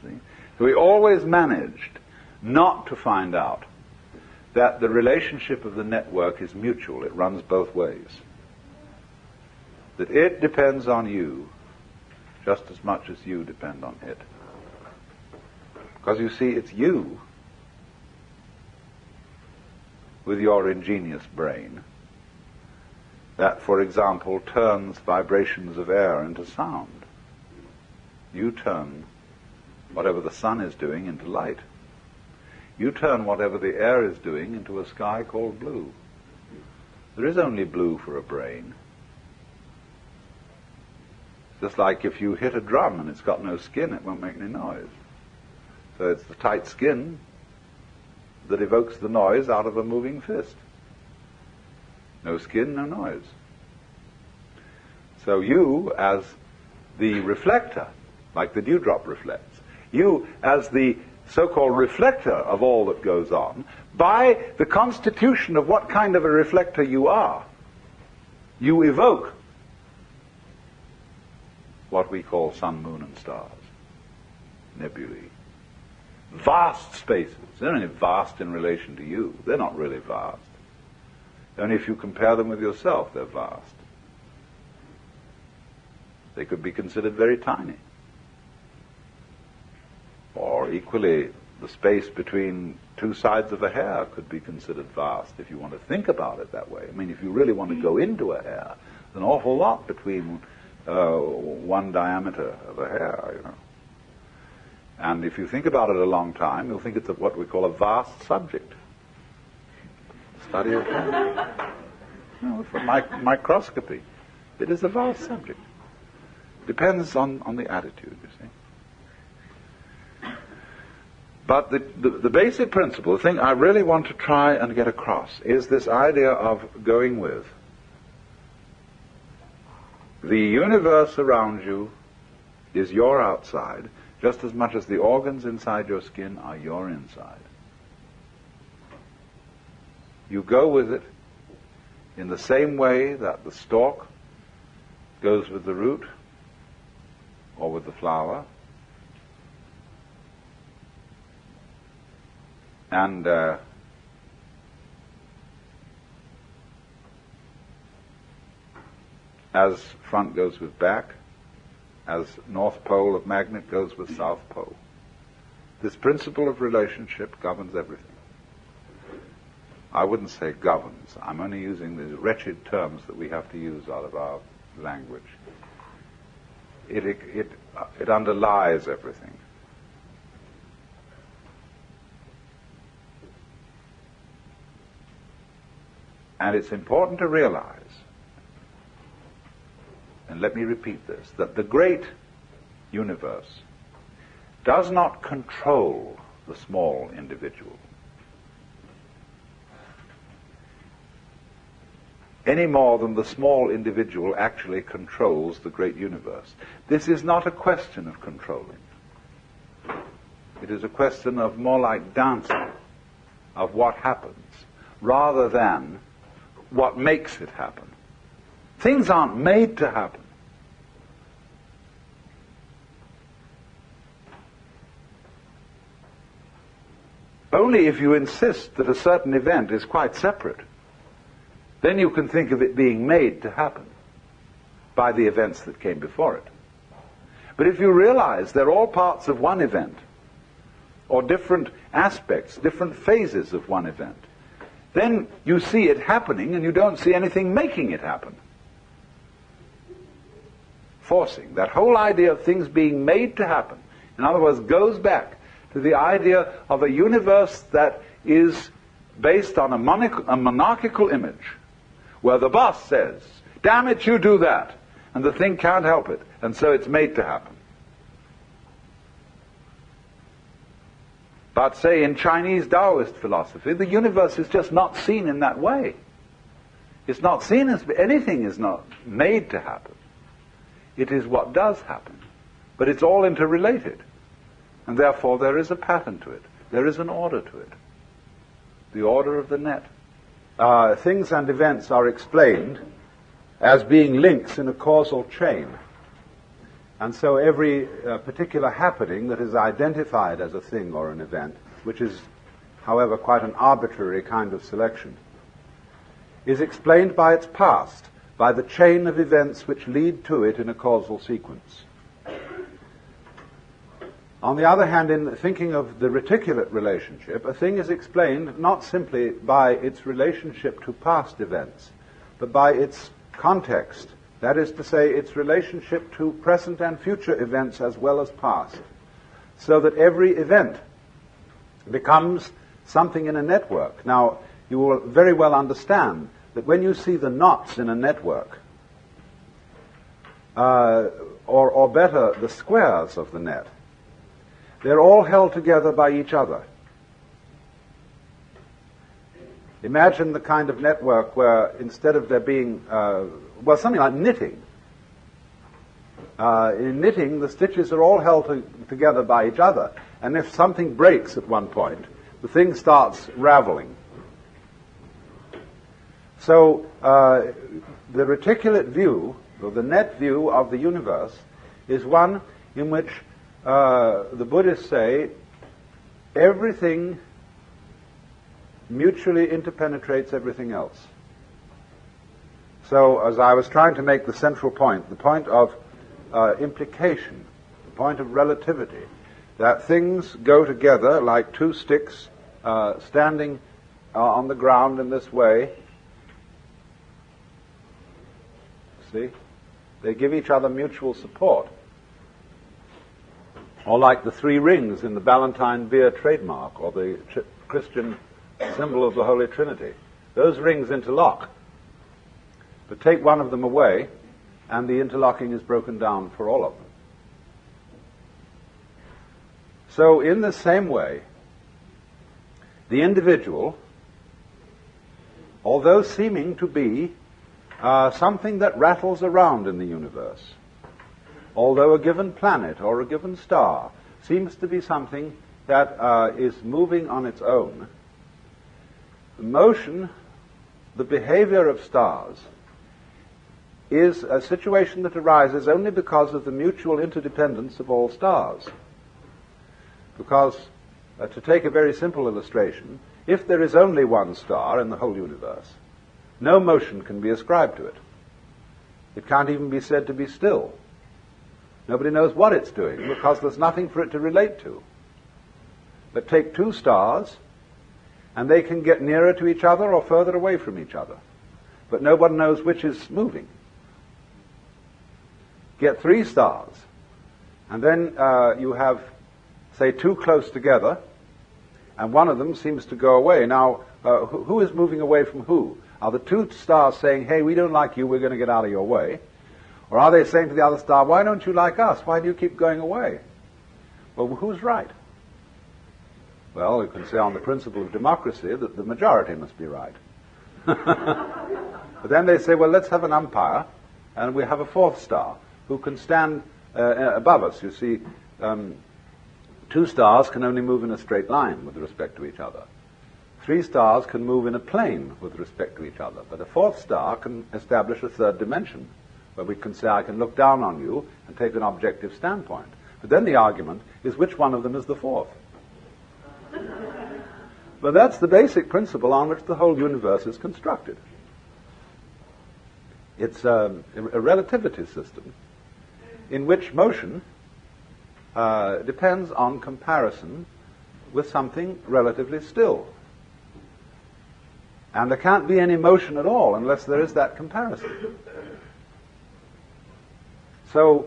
See? So we always managed not to find out that the relationship of the network is mutual. It runs both ways. That it depends on you just as much as you depend on it. Because you see, it's you with your ingenious brain that, for example, turns vibrations of air into sound. You turn whatever the sun is doing into light. You turn whatever the air is doing into a sky called blue. There is only blue for a brain. Just like if you hit a drum and it's got no skin, it won't make any noise. So it's the tight skin that evokes the noise out of a moving fist. No skin, no noise. So you, as the reflector, like the dewdrop reflects, you, as the so-called reflector of all that goes on, by the constitution of what kind of a reflector you are, you evoke what we call sun, moon, and stars, nebulae. Vast spaces. They're only vast in relation to you. They're not really vast. Only if you compare them with yourself, they're vast. They could be considered very tiny. Or equally, the space between two sides of a hair could be considered vast if you want to think about it that way. I mean, if you really want to go into a hair, there's an awful lot between one diameter of a hair, you know. And if you think about it a long time, you'll think it's what we call a vast subject. Study of hair. No, for microscopy, it is a vast subject. Depends on the attitude, you see. But the basic principle, the thing I really want to try and get across, is this idea of going with the universe around you is your outside, just as much as the organs inside your skin are your inside. You go with it in the same way that the stalk goes with the root or with the flower. And as front goes with back, as North Pole of magnet goes with South Pole. This principle of relationship governs everything. I wouldn't say governs. I'm only using the wretched terms that we have to use out of our language. It underlies everything. And it's important to realize, and let me repeat this, that the great universe does not control the small individual any more than the small individual actually controls the great universe. This is not a question of controlling. It is a question of more like dancing, of what happens, rather than what makes it happen. Things aren't made to happen. Only if you insist that a certain event is quite separate, then you can think of it being made to happen by the events that came before it. But if you realize they're all parts of one event, or different aspects, different phases of one event, then you see it happening and you don't see anything making it happen. Forcing. That whole idea of things being made to happen, in other words, goes back to the idea of a universe that is based on a monarchical image, where the boss says, damn it, you do that, and the thing can't help it, and so it's made to happen. But say in Chinese Taoist philosophy, the universe is just not seen in that way. It's not seen as anything is not made to happen. It is what does happen. But it's all interrelated. And therefore there is a pattern to it. There is an order to it. The order of the net. Things and events are explained as being links in a causal chain. And so every particular happening that is identified as a thing or an event, which is, however, quite an arbitrary kind of selection, is explained by its past, by the chain of events which lead to it in a causal sequence. On the other hand, in thinking of the reticulate relationship, a thing is explained not simply by its relationship to past events, but by its context. That is to say, its relationship to present and future events as well as past. So that every event becomes something in a network. Now, you will very well understand that when you see the knots in a network, or better, the squares of the net, they're all held together by each other. Imagine the kind of network where instead of there being, something like knitting. In knitting, the stitches are all held together by each other. And if something breaks at one point, the thing starts raveling. So the reticulate view, or the net view of the universe, is one in which the Buddhists say everything mutually interpenetrates everything else. So, as I was trying to make the central point, the point of implication, the point of relativity, that things go together like two sticks standing on the ground in this way. See? They give each other mutual support. Or like the three rings in the Ballantine beer trademark, or the Christian symbol of the Holy Trinity. Those rings interlock. But take one of them away, and the interlocking is broken down for all of them. So in the same way, the individual, although seeming to be something that rattles around in the universe, although a given planet or a given star seems to be something that is moving on its own, the motion, the behavior of stars, is a situation that arises only because of the mutual interdependence of all stars. Because, to take a very simple illustration, if there is only one star in the whole universe, no motion can be ascribed to it. It can't even be said to be still. Nobody knows what it's doing because there's nothing for it to relate to. But take two stars, and they can get nearer to each other or further away from each other. But nobody knows which is moving. Get three stars, and then you have, say, two close together, and one of them seems to go away. Now, who is moving away from who? Are the two stars saying, hey, we don't like you, we're going to get out of your way? Or are they saying to the other star, why don't you like us? Why do you keep going away? Well, who's right? Well, you can say on the principle of democracy that the majority must be right. But then they say, well, let's have an umpire, and we have a fourth star who can stand above us. You see, two stars can only move in a straight line with respect to each other. Three stars can move in a plane with respect to each other. But a fourth star can establish a third dimension, where we can say, I can look down on you and take an objective standpoint. But then the argument is which one of them is the fourth. But that's the basic principle on which the whole universe is constructed. It's a relativity system in which motion depends on comparison with something relatively still. And there can't be any motion at all unless there is that comparison. So,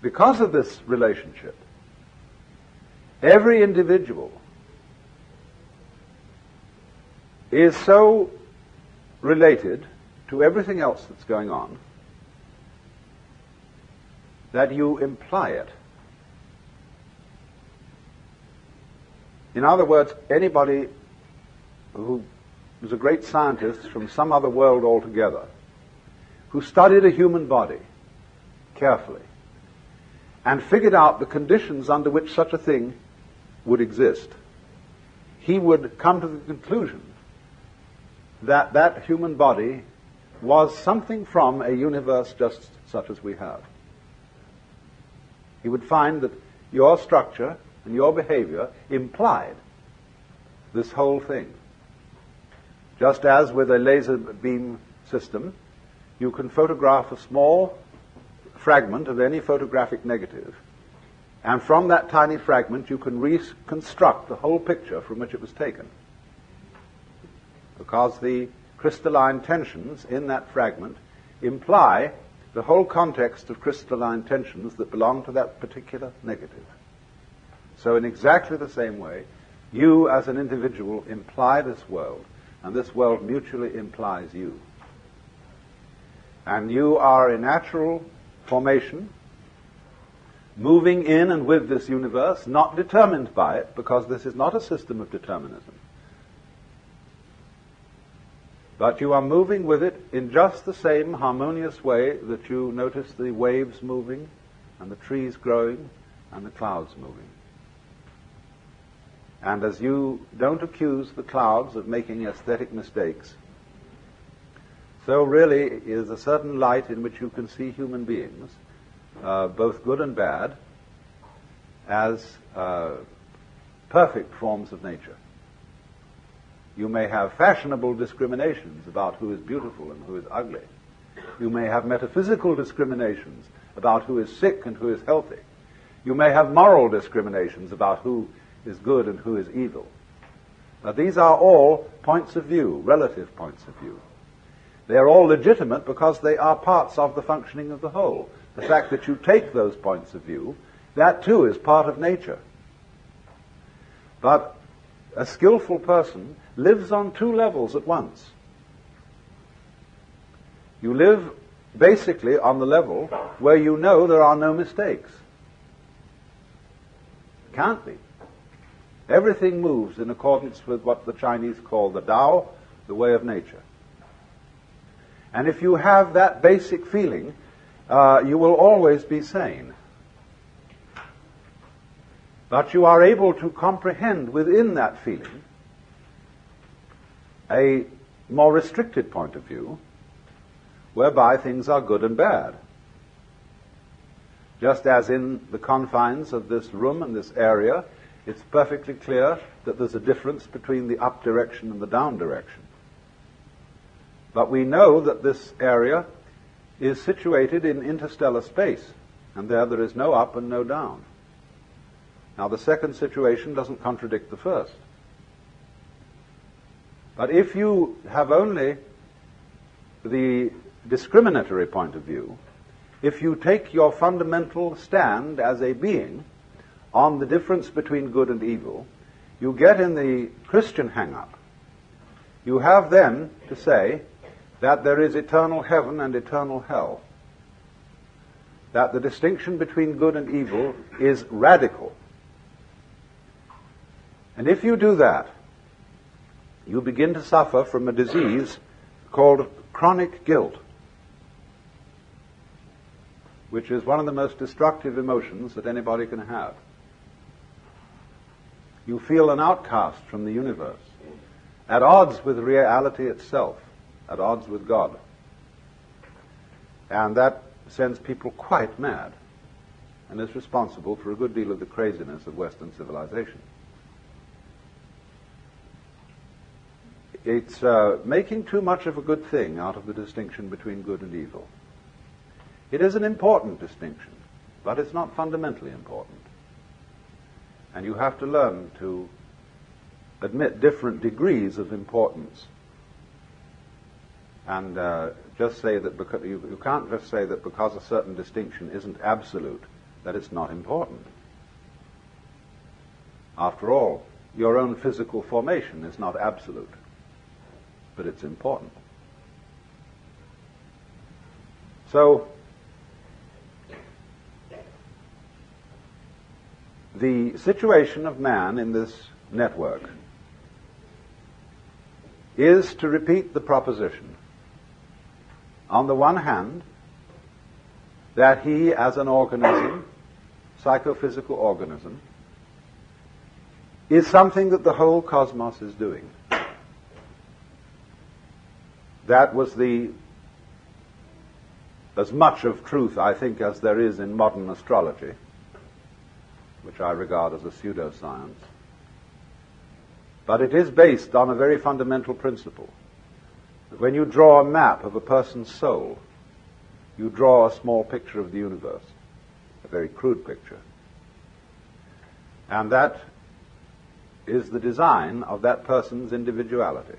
because of this relationship, every individual is so related to everything else that's going on that you imply it. In other words, anybody who was a great scientist from some other world altogether, who studied a human body carefully and figured out the conditions under which such a thing would exist, he would come to the conclusion that that human body was something from a universe just such as we have. He would find that your structure and your behavior implied this whole thing. Just as with a laser beam system, you can photograph a small fragment of any photographic negative, and from that tiny fragment you can reconstruct the whole picture from which it was taken. Because the crystalline tensions in that fragment imply the whole context of crystalline tensions that belong to that particular negative. So in exactly the same way, you as an individual imply this world, and this world mutually implies you. And you are a natural formation, moving in and with this universe, not determined by it, because this is not a system of determinism. But you are moving with it in just the same harmonious way that you notice the waves moving, and the trees growing, and the clouds moving. And as you don't accuse the clouds of making aesthetic mistakes, so really is a certain light in which you can see human beings, both good and bad, as perfect forms of nature. You may have fashionable discriminations about who is beautiful and who is ugly. You may have metaphysical discriminations about who is sick and who is healthy. You may have moral discriminations about who is good and who is evil. Now, these are all points of view, relative points of view. They are all legitimate because they are parts of the functioning of the whole. The fact that you take those points of view, that too is part of nature. But a skillful person lives on two levels at once. You live basically on the level where you know there are no mistakes. Can't be. Everything moves in accordance with what the Chinese call the Tao, the way of nature. And if you have that basic feeling, you will always be sane. But you are able to comprehend within that feeling a more restricted point of view, whereby things are good and bad. Just as in the confines of this room and this area, it's perfectly clear that there's a difference between the up direction and the down direction. But we know that this area is situated in interstellar space, and there is no up and no down. Now, the second situation doesn't contradict the first. But if you have only the discriminatory point of view, if you take your fundamental stand as a being on the difference between good and evil, you get in the Christian hang-up. You have then to say that there is eternal heaven and eternal hell, that the distinction between good and evil is radical. And if you do that, you begin to suffer from a disease called chronic guilt, which is one of the most destructive emotions that anybody can have. You feel an outcast from the universe, at odds with reality itself, at odds with God. And that sends people quite mad, and is responsible for a good deal of the craziness of Western civilization. It's making too much of a good thing out of the distinction between good and evil. It is an important distinction, but it's not fundamentally important. And you have to learn to admit different degrees of importance. And just say that because you can't just say that because a certain distinction isn't absolute, that it's not important. After all, your own physical formation is not absolute, but it's important. So, the situation of man in this network is to repeat the proposition, on the one hand, that he as an organism, psychophysical organism, is something that the whole cosmos is doing. That was as much of truth, I think, as there is in modern astrology, which I regard as a pseudoscience. But it is based on a very fundamental principle. That when you draw a map of a person's soul, you draw a small picture of the universe, a very crude picture. And that is the design of that person's individuality.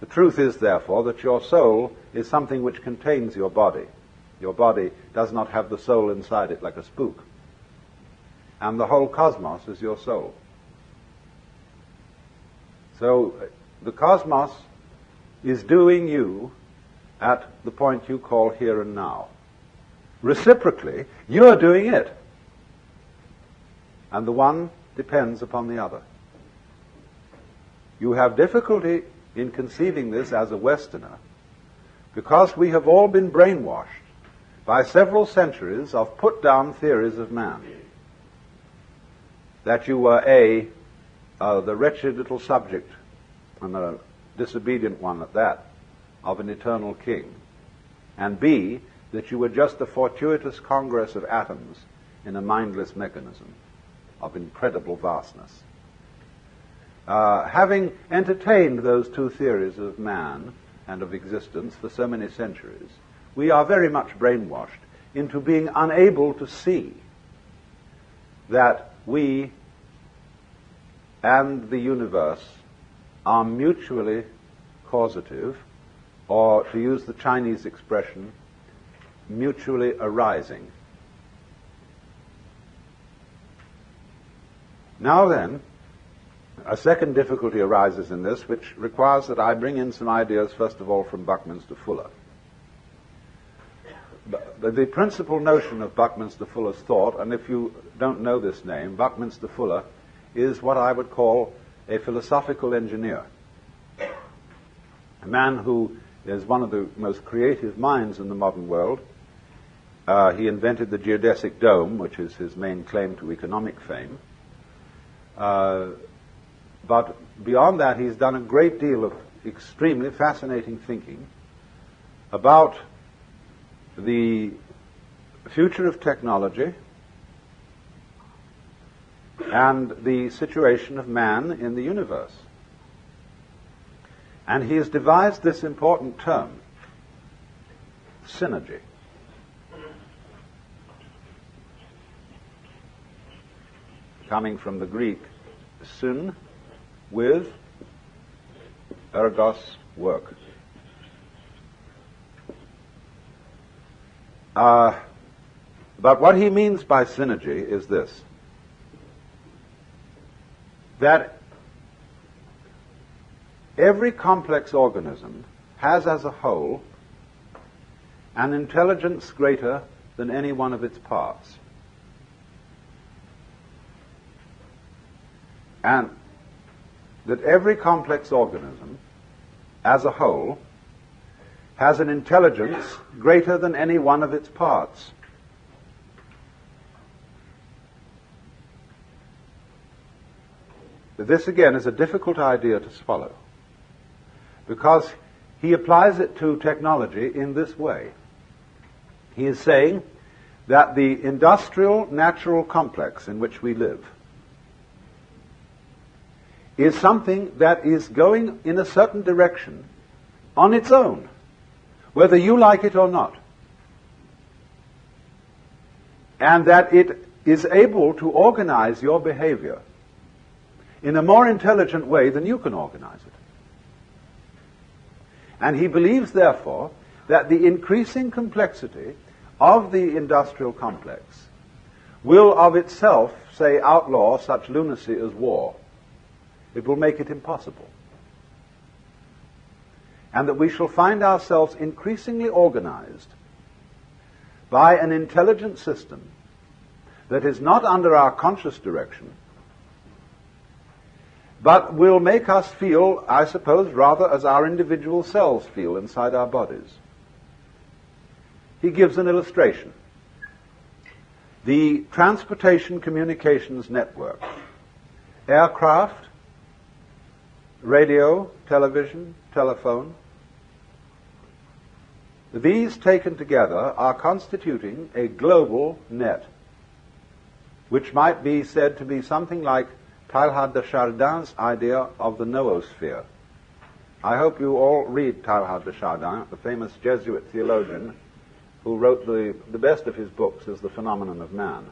The truth is, therefore, that your soul is something which contains your body. Your body does not have the soul inside it like a spook. And the whole cosmos is your soul. So the cosmos is doing you at the point you call here and now. Reciprocally, you're doing it. And the one depends upon the other. You have difficulty in conceiving this as a Westerner because we have all been brainwashed by several centuries of put-down theories of man. That you were the wretched little subject, and a disobedient one at that, of an eternal king, and B, that you were just a fortuitous congress of atoms in a mindless mechanism of incredible vastness. Having entertained those two theories of man and of existence for so many centuries, we are very much brainwashed into being unable to see that we and the universe are mutually causative, or to use the Chinese expression, mutually arising. Now then, a second difficulty arises in this, which requires that I bring in some ideas, first of all, from Buckminster Fuller. The principal notion of Buckminster Fuller's thought, and if you don't know this name, Buckminster Fuller is what I would call a philosophical engineer. A man who is one of the most creative minds in the modern world. He invented the geodesic dome, which is his main claim to economic fame. But beyond that, he's done a great deal of extremely fascinating thinking about the future of technology and the situation of man in the universe. And he has devised this important term, synergy. Coming from the Greek, syn, with, ergos, work. But what he means by synergy is this, that every complex organism has as a whole an intelligence greater than any one of its parts. And that every complex organism as a whole has an intelligence greater than any one of its parts. This again is a difficult idea to swallow, because he applies it to technology in this way. He is saying that the industrial natural complex in which we live is something that is going in a certain direction on its own, whether you like it or not, and that it is able to organize your behavior in a more intelligent way than you can organize it. And he believes, therefore, that the increasing complexity of the industrial complex will of itself, say, outlaw such lunacy as war. It will make it impossible. And that we shall find ourselves increasingly organized by an intelligent system that is not under our conscious direction, but will make us feel, I suppose, rather as our individual selves feel inside our bodies. He gives an illustration. The transportation communications network, aircraft, radio, television, telephone, these taken together are constituting a global net, which might be said to be something like Teilhard de Chardin's idea of the noosphere. I hope you all read Teilhard de Chardin, the famous Jesuit theologian who wrote the best of his books is The Phenomenon of Man.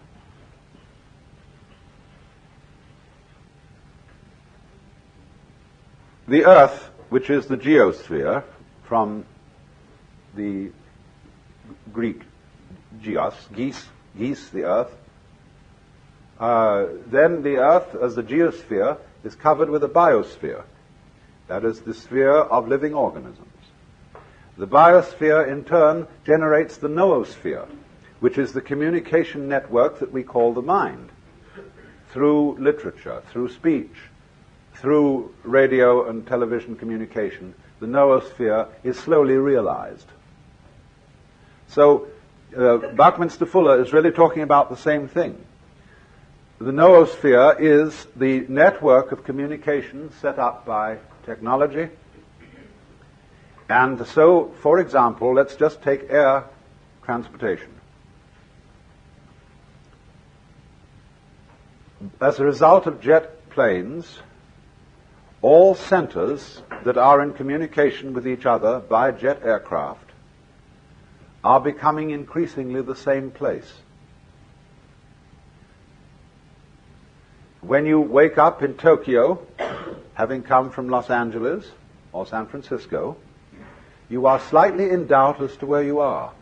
The Earth, which is the geosphere, from the Greek geos, geese, the Earth, then the Earth, as the geosphere, is covered with a biosphere. That is the sphere of living organisms. The biosphere, in turn, generates the noosphere, which is the communication network that we call the mind, through literature, through speech, through radio and television communication. The noosphere is slowly realized. So, Buckminster Fuller is really talking about the same thing. The noosphere is the network of communication set up by technology. And so, for example, let's just take air transportation. As a result of jet planes, all centers that are in communication with each other by jet aircraft are becoming increasingly the same place. When you wake up in Tokyo, having come from Los Angeles or San Francisco, you are slightly in doubt as to where you are,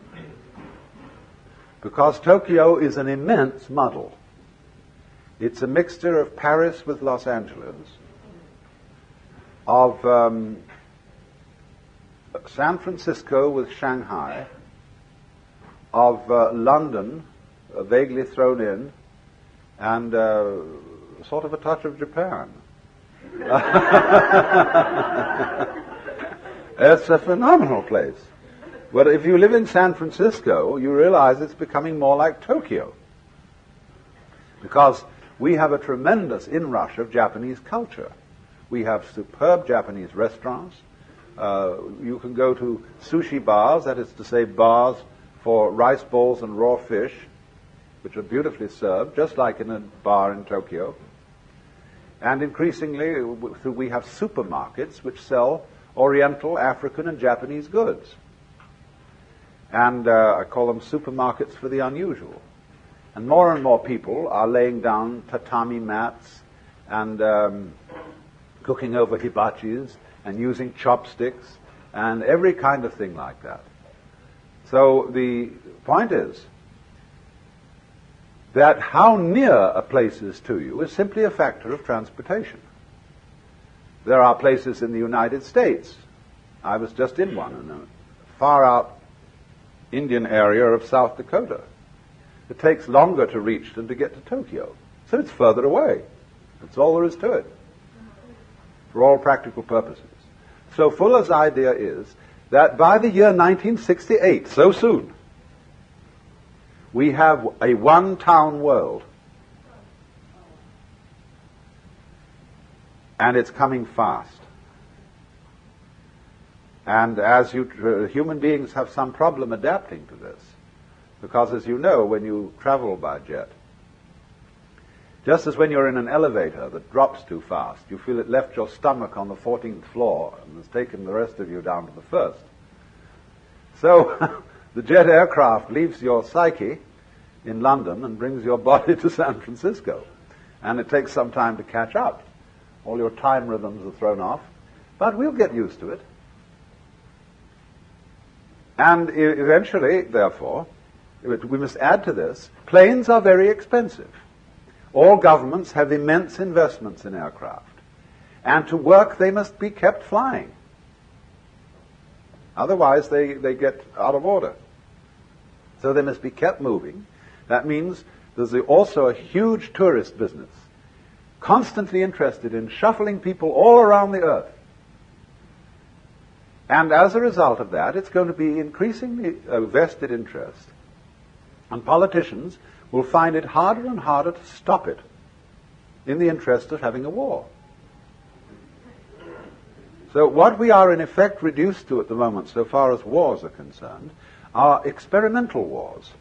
because Tokyo is an immense muddle. It's a mixture of Paris with Los Angeles, of San Francisco with Shanghai, of London vaguely thrown in, and sort of a touch of Japan. It's a phenomenal place. But if you live in San Francisco, you realize it's becoming more like Tokyo, because we have a tremendous inrush of Japanese culture. We have superb Japanese restaurants. You can go to sushi bars, that is to say bars for rice balls and raw fish, which are beautifully served, just like in a bar in Tokyo. And increasingly, we have supermarkets which sell Oriental, African, and Japanese goods. And I call them supermarkets for the unusual. And more people are laying down tatami mats and cooking over hibachis and using chopsticks and every kind of thing like that. So the point is that how near a place is to you is simply a factor of transportation. There are places in the United States. I was just in one, in a far out Indian area of South Dakota. It takes longer to reach than to get to Tokyo. So it's further away. That's all there is to it, for all practical purposes. So Fuller's idea is that by the year 1968, so soon, we have a one-town world. And it's coming fast. And as human beings have some problem adapting to this, because as you know, when you travel by jet, just as when you're in an elevator that drops too fast, you feel it left your stomach on the 14th floor and has taken the rest of you down to the first. So the jet aircraft leaves your psyche in London and brings your body to San Francisco. And it takes some time to catch up. All your time rhythms are thrown off. But we'll get used to it. And eventually, therefore, we must add to this, planes are very expensive. All governments have immense investments in aircraft. And to work, they must be kept flying. Otherwise, they get out of order. So they must be kept moving. That means there's also a huge tourist business, constantly interested in shuffling people all around the earth. And as a result of that, it's going to be increasingly a vested interest. And politicians will find it harder and harder to stop it in the interest of having a war. So what we are in effect reduced to at the moment, so far as wars are concerned, are experimental wars.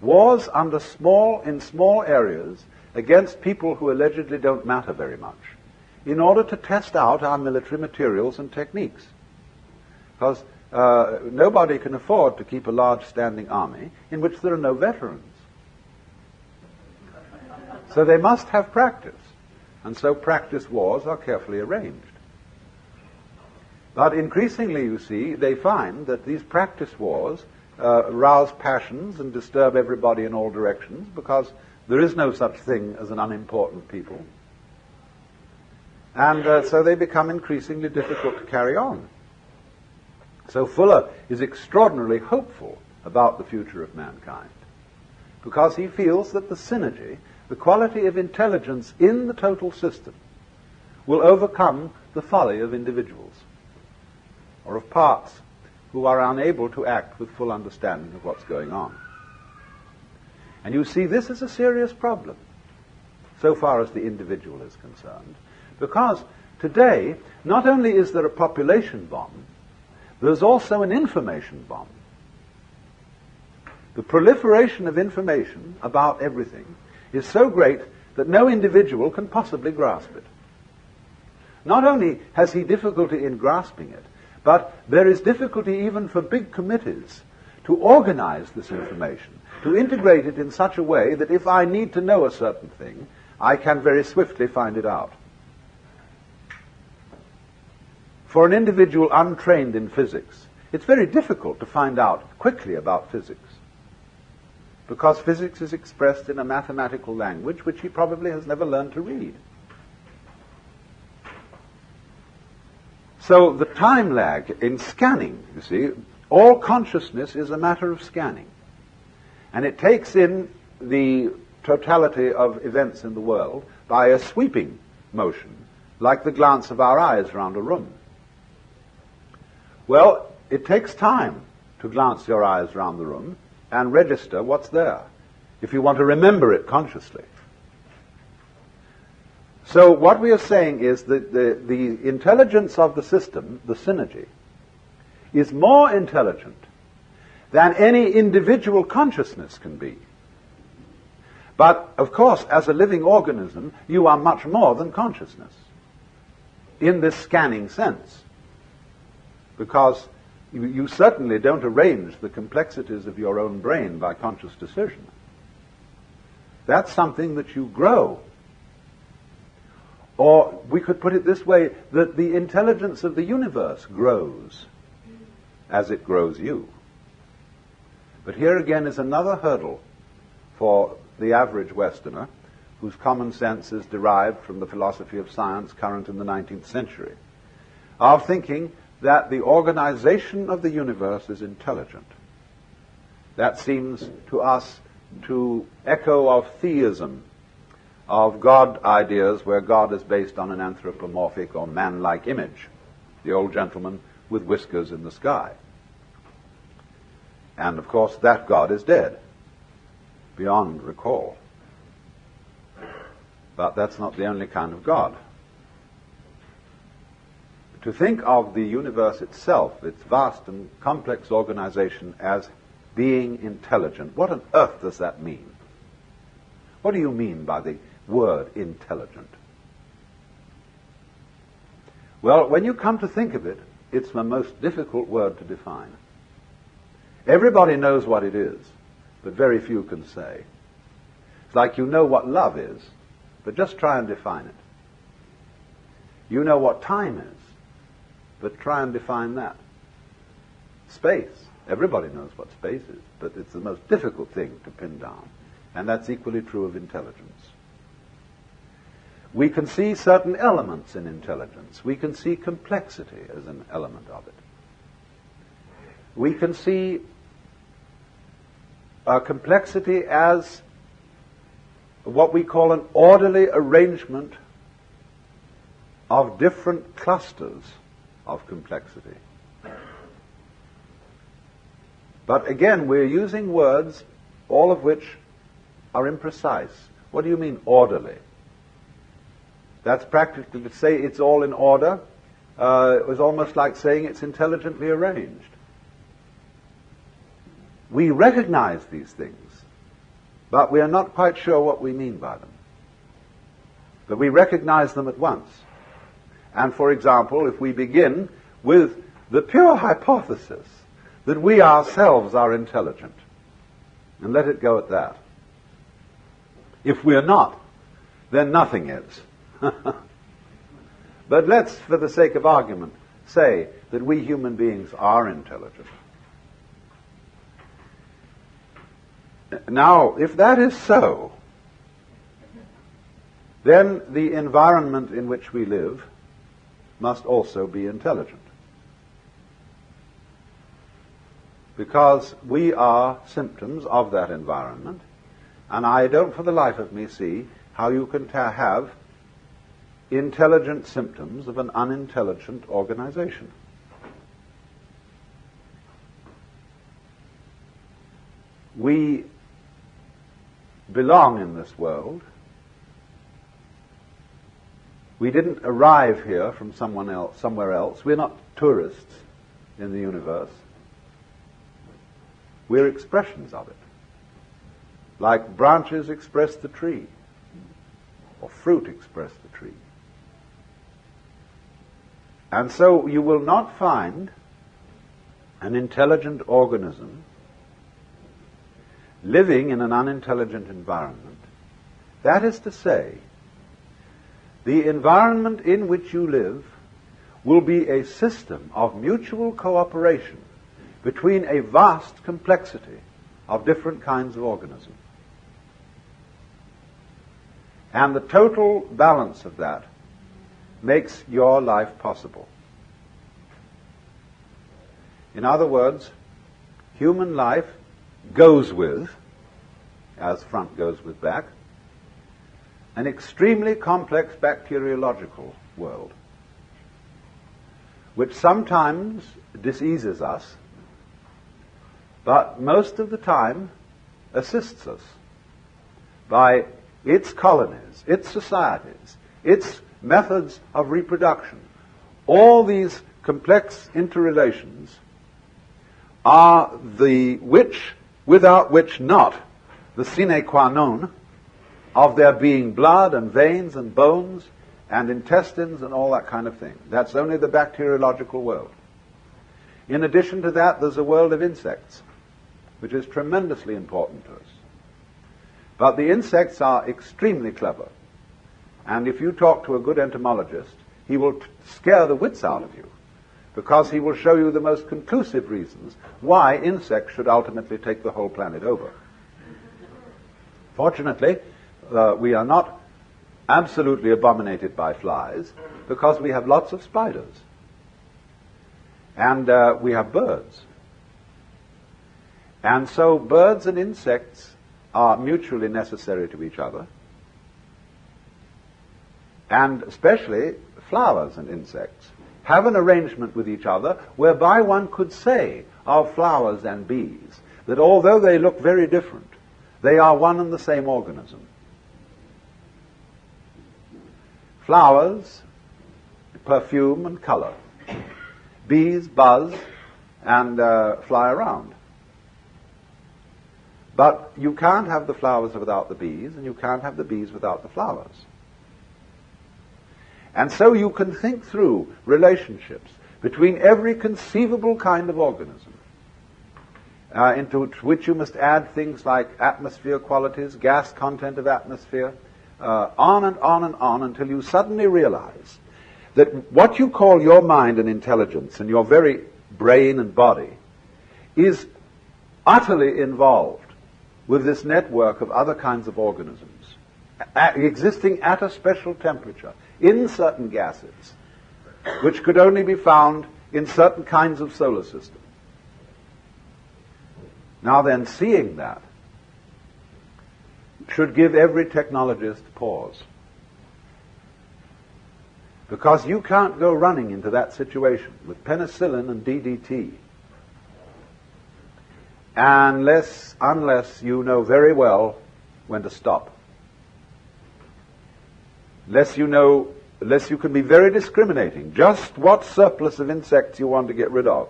Wars in small areas against people who allegedly don't matter very much, in order to test out our military materials and techniques. Because nobody can afford to keep a large standing army in which there are no veterans. So they must have practice. And so practice wars are carefully arranged. But increasingly, you see, they find that these practice wars rouse passions and disturb everybody in all directions, because there is no such thing as an unimportant people. And so they become increasingly difficult to carry on. So Fuller is extraordinarily hopeful about the future of mankind, because he feels that the synergy, the quality of intelligence in the total system, will overcome the folly of individuals, or of parts, who are unable to act with full understanding of what's going on. And you see, this is a serious problem, so far as the individual is concerned, because today, not only is there a population bomb, there's also an information bomb. The proliferation of information about everything is so great that no individual can possibly grasp it. Not only has he difficulty in grasping it, but there is difficulty even for big committees to organize this information, to integrate it in such a way that if I need to know a certain thing, I can very swiftly find it out. For an individual untrained in physics, it's very difficult to find out quickly about physics, because physics is expressed in a mathematical language which he probably has never learned to read. So the time lag in scanning, you see, all consciousness is a matter of scanning. And it takes in the totality of events in the world by a sweeping motion, like the glance of our eyes round a room. Well, it takes time to glance your eyes round the room and register what's there, if you want to remember it consciously. So what we are saying is that the intelligence of the system, the synergy, is more intelligent than any individual consciousness can be. But, of course, as a living organism, you are much more than consciousness, in this scanning sense. Because You certainly don't arrange the complexities of your own brain by conscious decision. That's something that you grow. Or we could put it this way, that the intelligence of the universe grows as it grows you. But here again is another hurdle for the average Westerner, whose common sense is derived from the philosophy of science current in the 19th century, of thinking that the organization of the universe is intelligent. That seems to us to echo of theism, of God ideas where God is based on an anthropomorphic or man-like image, the old gentleman with whiskers in the sky. And of course that God is dead, beyond recall. But that's not the only kind of God. To think of the universe itself, its vast and complex organization, as being intelligent, what on earth does that mean? What do you mean by the word intelligent? Well, when you come to think of it, it's the most difficult word to define. Everybody knows what it is, but very few can say. It's like you know what love is, but just try and define it. You know what time is, but try and define that. Space. Everybody knows what space is, but it's the most difficult thing to pin down. And that's equally true of intelligence. We can see certain elements in intelligence. We can see complexity as an element of it. We can see complexity as what we call an orderly arrangement of different clusters of complexity. But again, we're using words, all of which are imprecise. What do you mean, orderly? That's practically to say it's all in order. It was almost like saying it's intelligently arranged. We recognize these things, but we are not quite sure what we mean by them. But we recognize them at once. And for example, if we begin with the pure hypothesis that we ourselves are intelligent, and let it go at that. If we're not, then nothing is. But let's, for the sake of argument, say that we human beings are intelligent. Now, if that is so, then the environment in which we live must also be intelligent. Because we are symptoms of that environment, and I don't for the life of me see how you can have intelligent symptoms of an unintelligent organization. We belong in this world. We didn't arrive here from somewhere else. We're not tourists in the universe. We're expressions of it. Like branches express the tree, or fruit express the tree. And so you will not find an intelligent organism living in an unintelligent environment. That is to say, the environment in which you live will be a system of mutual cooperation between a vast complexity of different kinds of organisms. And the total balance of that makes your life possible. In other words, human life goes with, as front goes with back, an extremely complex bacteriological world, which sometimes diseases us, but most of the time assists us by its colonies, its societies, its methods of reproduction. All these complex interrelations are without which not the sine qua non of there being blood and veins and bones and intestines and all that kind of thing. That's only the bacteriological world. In addition to that, there's a world of insects, which is tremendously important to us. But the insects are extremely clever. And if you talk to a good entomologist, he will scare the wits out of you, because he will show you the most conclusive reasons why insects should ultimately take the whole planet over. Fortunately, we are not absolutely abominated by flies, because we have lots of spiders. And we have birds. And so birds and insects are mutually necessary to each other. And especially flowers and insects have an arrangement with each other whereby one could say of flowers and bees that although they look very different, they are one and the same organism. Flowers perfume and color. Bees buzz and fly around. But you can't have the flowers without the bees, and you can't have the bees without the flowers. And so you can think through relationships between every conceivable kind of organism, into which you must add things like atmosphere qualities, gas content of atmosphere, on and on and on, until you suddenly realize that what you call your mind and intelligence and your very brain and body is utterly involved with this network of other kinds of organisms existing at a special temperature in certain gases, which could only be found in certain kinds of solar systems. Now then, seeing that should give every technologist pause. Because you can't go running into that situation with penicillin and DDT unless you know very well when to stop. Unless you can be very discriminating, just what surplus of insects you want to get rid of,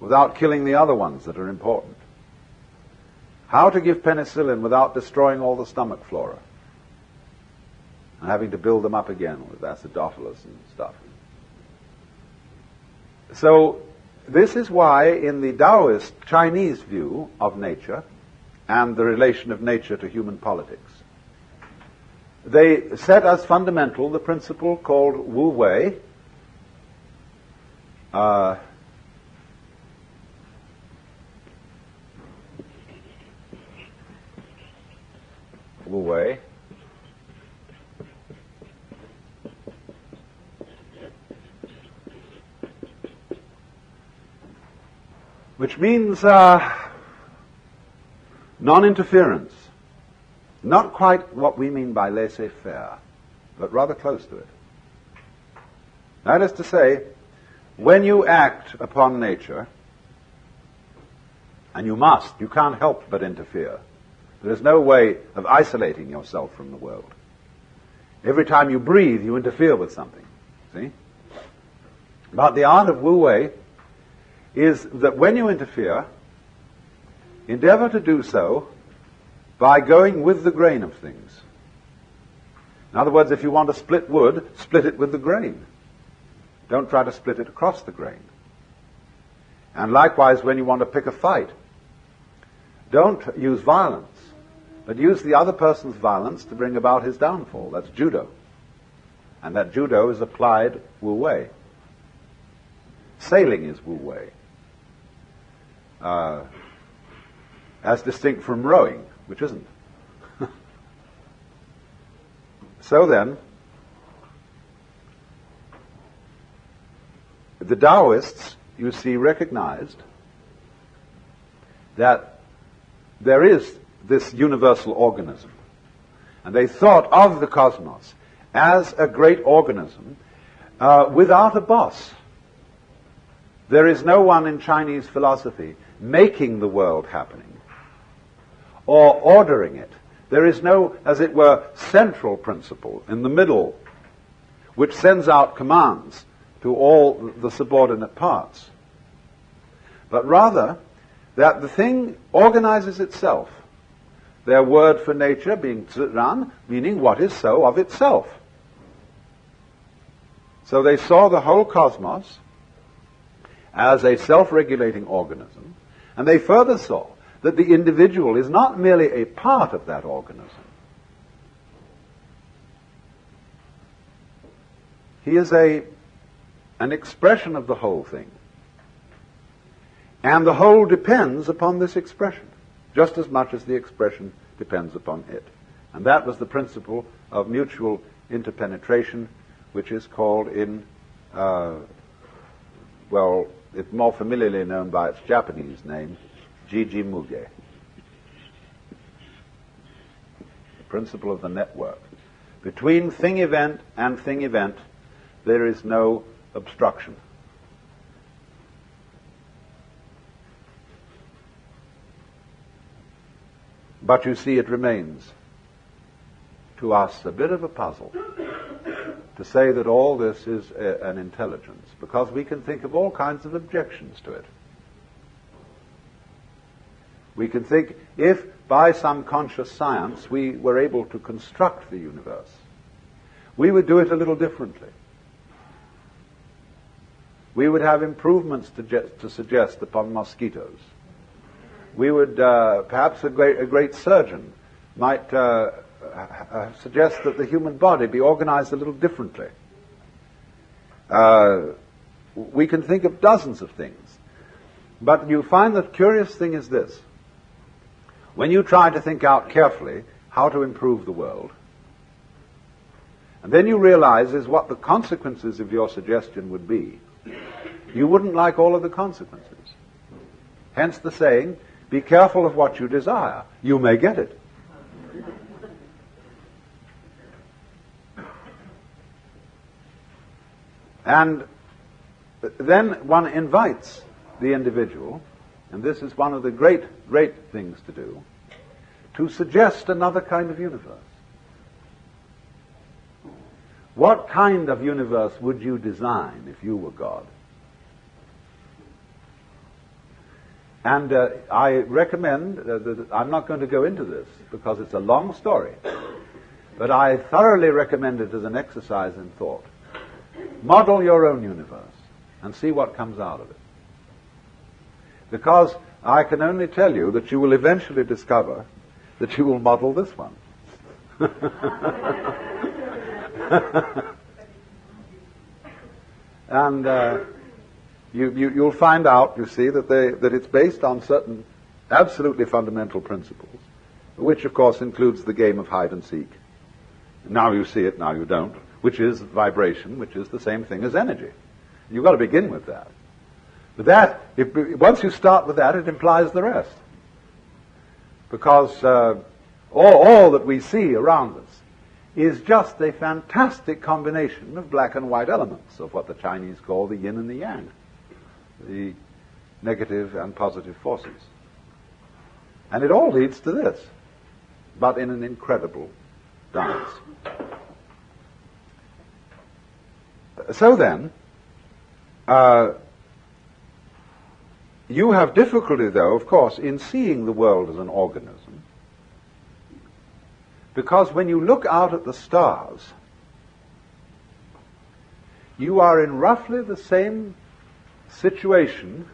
without killing the other ones that are important. How to give penicillin without destroying all the stomach flora, and having to build them up again with acidophilus and stuff. So, this is why in the Taoist Chinese view of nature and the relation of nature to human politics, they set as fundamental the principle called Wu Wei, Wu Wei, which means non-interference. Not quite what we mean by laissez-faire, but rather close to it. That is to say, when you act upon nature, and you can't help but interfere. There is no way of isolating yourself from the world. Every time you breathe, you interfere with something. See? But the art of Wu Wei is that when you interfere, endeavor to do so by going with the grain of things. In other words, if you want to split wood, split it with the grain. Don't try to split it across the grain. And likewise, when you want to pick a fight, don't use violence, but use the other person's violence to bring about his downfall. That's judo. And that judo is applied Wu Wei. Sailing is Wu Wei. As distinct from rowing, which isn't. So then, the Taoists, you see, recognized that there is this universal organism. And they thought of the cosmos as a great organism without a boss. There is no one in Chinese philosophy making the world happening or ordering it. There is no, as it were, central principle in the middle which sends out commands to all the subordinate parts. But rather, that the thing organizes itself. Their word for nature being zran, meaning what is so of itself. So they saw the whole cosmos as a self-regulating organism, and they further saw that the individual is not merely a part of that organism. He is an expression of the whole thing. And the whole depends upon this expression, just as much as the expression depends upon it. And that was the principle of mutual interpenetration, which is called it's more familiarly known by its Japanese name, Jiji Muge. The principle of the network. Between thing event and thing event, there is no obstruction. But you see, it remains to us a bit of a puzzle to say that all this is an intelligence, because we can think of all kinds of objections to it. We can think, if by some conscious science we were able to construct the universe, we would do it a little differently. We would have improvements to suggest upon mosquitoes. We would, perhaps a great surgeon might suggest that the human body be organized a little differently. We can think of dozens of things. But you find the curious thing is this. When you try to think out carefully how to improve the world, and then you realize is what the consequences of your suggestion would be, you wouldn't like all of the consequences. Hence the saying, be careful of what you desire. You may get it. And then one invites the individual, and this is one of the great things to do, to suggest another kind of universe. What kind of universe would you design if you were God? And I recommend, I'm not going to go into this because it's a long story, but I thoroughly recommend it as an exercise in thought. Model your own universe and see what comes out of it. Because I can only tell you that you will eventually discover that you will model this one. And you'll find out, you see, that it's based on certain absolutely fundamental principles, which of course includes the game of hide and seek. Now you see it, now you don't, which is vibration, which is the same thing as energy. You've got to begin with that. But once you start with that, it implies the rest. Because all that we see around us is just a fantastic combination of black and white elements, of what the Chinese call the yin and the yang, the negative and positive forces. And it all leads to this, but in an incredible dance. So then, you have difficulty, though, of course, in seeing the world as an organism, because when you look out at the stars, you are in roughly the same situation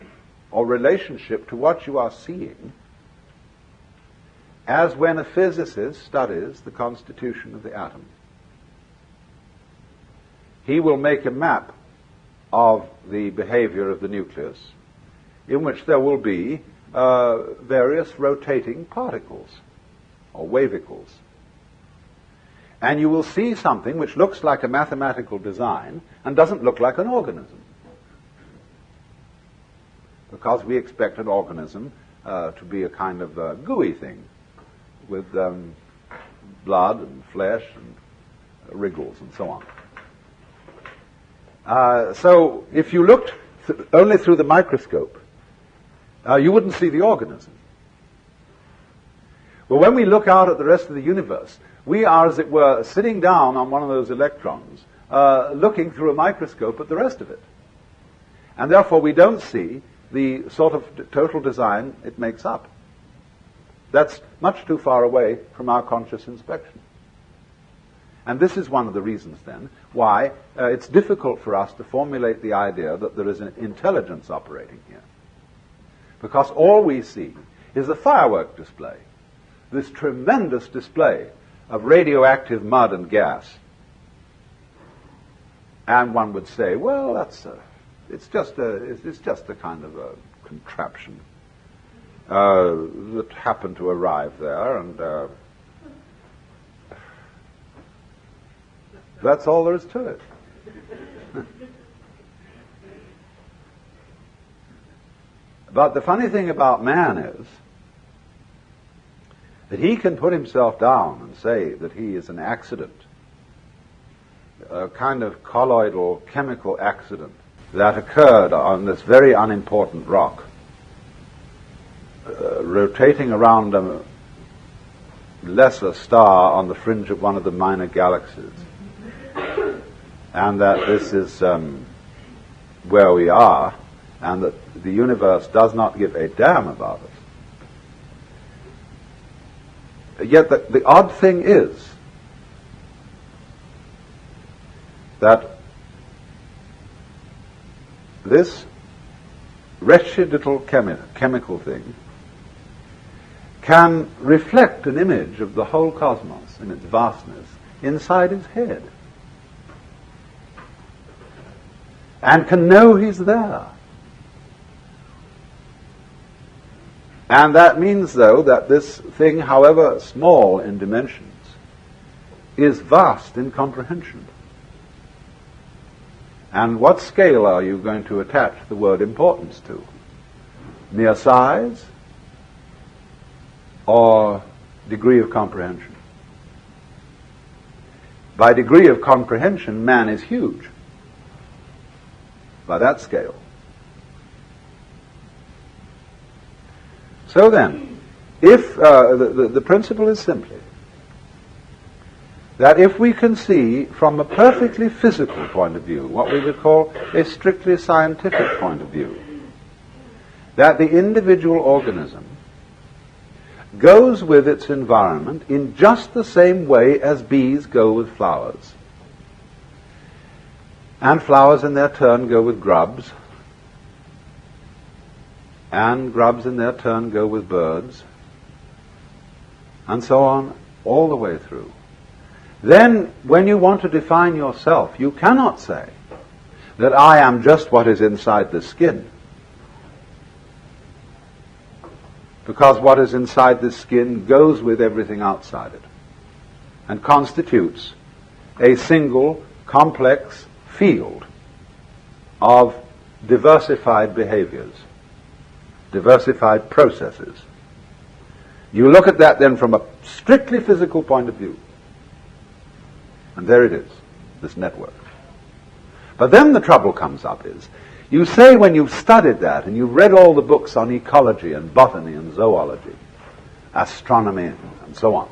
or relationship to what you are seeing as when a physicist studies the constitution of the atom. He will make a map of the behavior of the nucleus, in which there will be various rotating particles or wavicles. And you will see something which looks like a mathematical design and doesn't look like an organism. Because we expect an organism to be a kind of gooey thing with blood and flesh and wriggles and so on. So if you looked only through the microscope, you wouldn't see the organism. Well, when we look out at the rest of the universe, we are, as it were, sitting down on one of those electrons, looking through a microscope at the rest of it. And therefore we don't see the sort of total design it makes up. That's much too far away from our conscious inspection. And this is one of the reasons, then, why it's difficult for us to formulate the idea that there is an intelligence operating here. Because all we see is a firework display, this tremendous display of radioactive mud and gas. And one would say, well, it's just a kind of a contraption that happened to arrive there, and that's all there is to it. But the funny thing about man is that he can put himself down and say that he is an accident, a kind of colloidal chemical accident that occurred on this very unimportant rock, rotating around a lesser star on the fringe of one of the minor galaxies. And that this is where we are, and that the universe does not give a damn about us. Yet the odd thing is that this wretched little chemical thing can reflect an image of the whole cosmos in its vastness inside his head, and can know he's there. And that means, though, that this thing, however small in dimensions, is vast in comprehension. And what scale are you going to attach the word importance to? Mere size or degree of comprehension? By degree of comprehension, man is huge. By that scale. So then, if the principle is simply that if we can see from a perfectly physical point of view, what we would call a strictly scientific point of view, that the individual organism goes with its environment in just the same way as bees go with flowers, and flowers in their turn go with grubs, and grubs in their turn go with birds, and so on, all the way through. Then, when you want to define yourself, you cannot say that I am just what is inside the skin. Because what is inside the skin goes with everything outside it, and constitutes a single, complex field of diversified behaviors, diversified processes. You look at that then from a strictly physical point of view, and there it is, this network. But then the trouble comes up is, you say when you've studied that, and you've read all the books on ecology and botany and zoology, astronomy and so on,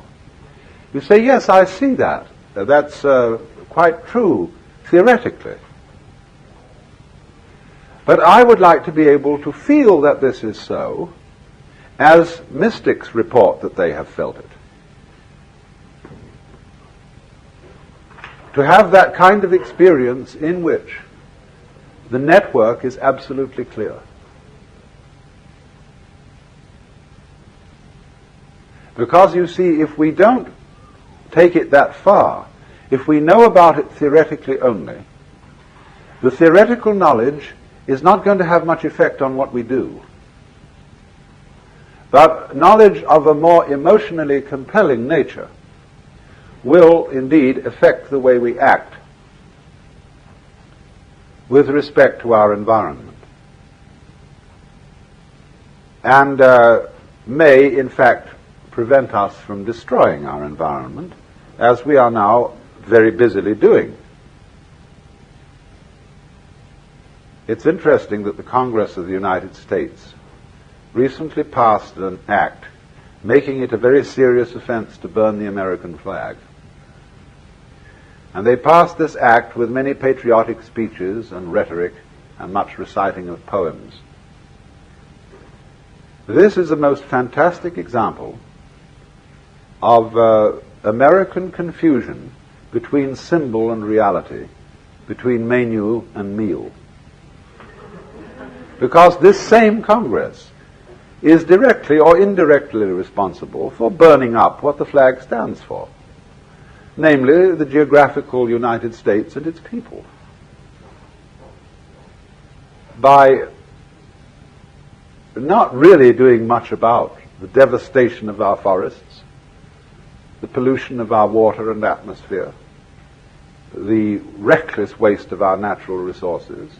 you say, yes, I see that. That's quite true theoretically. But I would like to be able to feel that this is so, as mystics report that they have felt it. To have that kind of experience in which the network is absolutely clear. Because you see, if we don't take it that far, if we know about it theoretically only, the theoretical knowledge is not going to have much effect on what we do. But knowledge of a more emotionally compelling nature will indeed affect the way we act with respect to our environment, and may, in fact, prevent us from destroying our environment, as we are now very busily doing. It's interesting that the Congress of the United States recently passed an act making it a very serious offense to burn the American flag. And they passed this act with many patriotic speeches and rhetoric and much reciting of poems. This is the most fantastic example of American confusion between symbol and reality, between menu and meal. Because this same Congress is directly or indirectly responsible for burning up what the flag stands for, namely the geographical United States and its people. By not really doing much about the devastation of our forests, the pollution of our water and atmosphere, the reckless waste of our natural resources,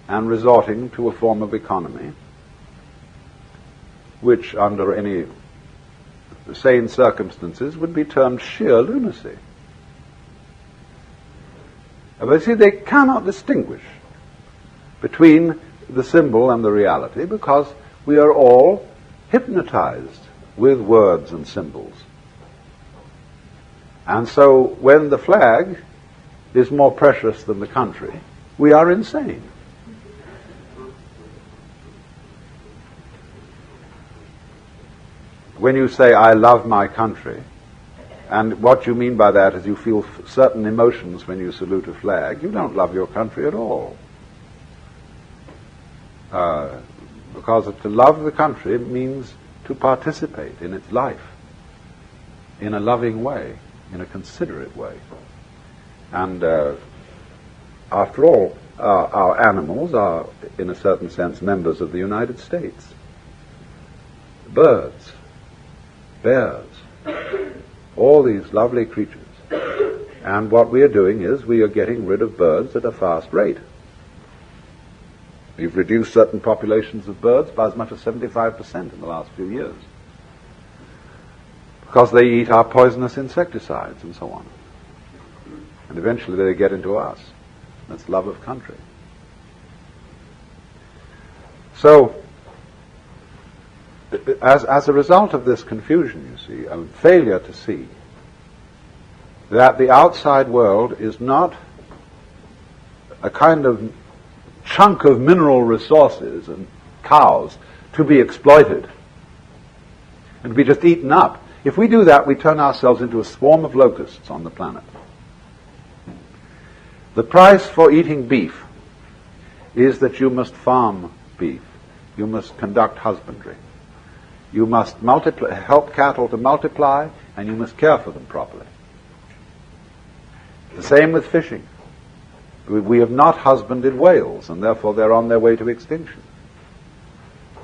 and resorting to a form of economy which, under any sane circumstances, would be termed sheer lunacy. But see, they cannot distinguish between the symbol and the reality because we are all hypnotized with words and symbols. And so when the flag is more precious than the country, we are insane. When you say, I love my country, and what you mean by that is you feel certain emotions when you salute a flag, you don't love your country at all. Because to love the country means to participate in its life in a loving way, in a considerate way. And after all, our animals are, in a certain sense, members of the United States. Birds, bears, all these lovely creatures. And what we are doing is we are getting rid of birds at a fast rate. We've reduced certain populations of birds by as much as 75% in the last few years because they eat our poisonous insecticides and so on. And eventually they get into us. That's love of country. So, as a result of this confusion, you see, a failure to see that the outside world is not a kind of chunk of mineral resources and cows to be exploited and to be just eaten up. If we do that, we turn ourselves into a swarm of locusts on the planet. The price for eating beef is that you must farm beef. You must conduct husbandry. You must help cattle to multiply, and you must care for them properly. The same with fishing. We have not husbanded whales, and therefore they're on their way to extinction.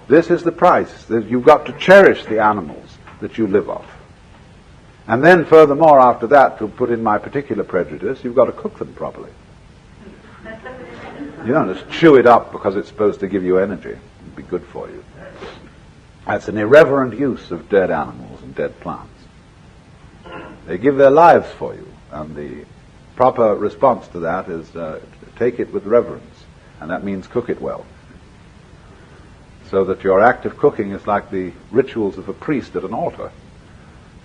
This is the price. You've got to cherish the animals that you live off. And then furthermore, after that, to put in my particular prejudice, you've got to cook them properly. You don't just chew it up because it's supposed to give you energy. It'd be good for you. That's an irreverent use of dead animals and dead plants. They give their lives for you, and the proper response to that is take it with reverence, and that means cook it well. So that your act of cooking is like the rituals of a priest at an altar.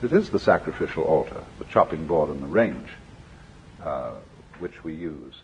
It is the sacrificial altar, the chopping board and the range, which we use.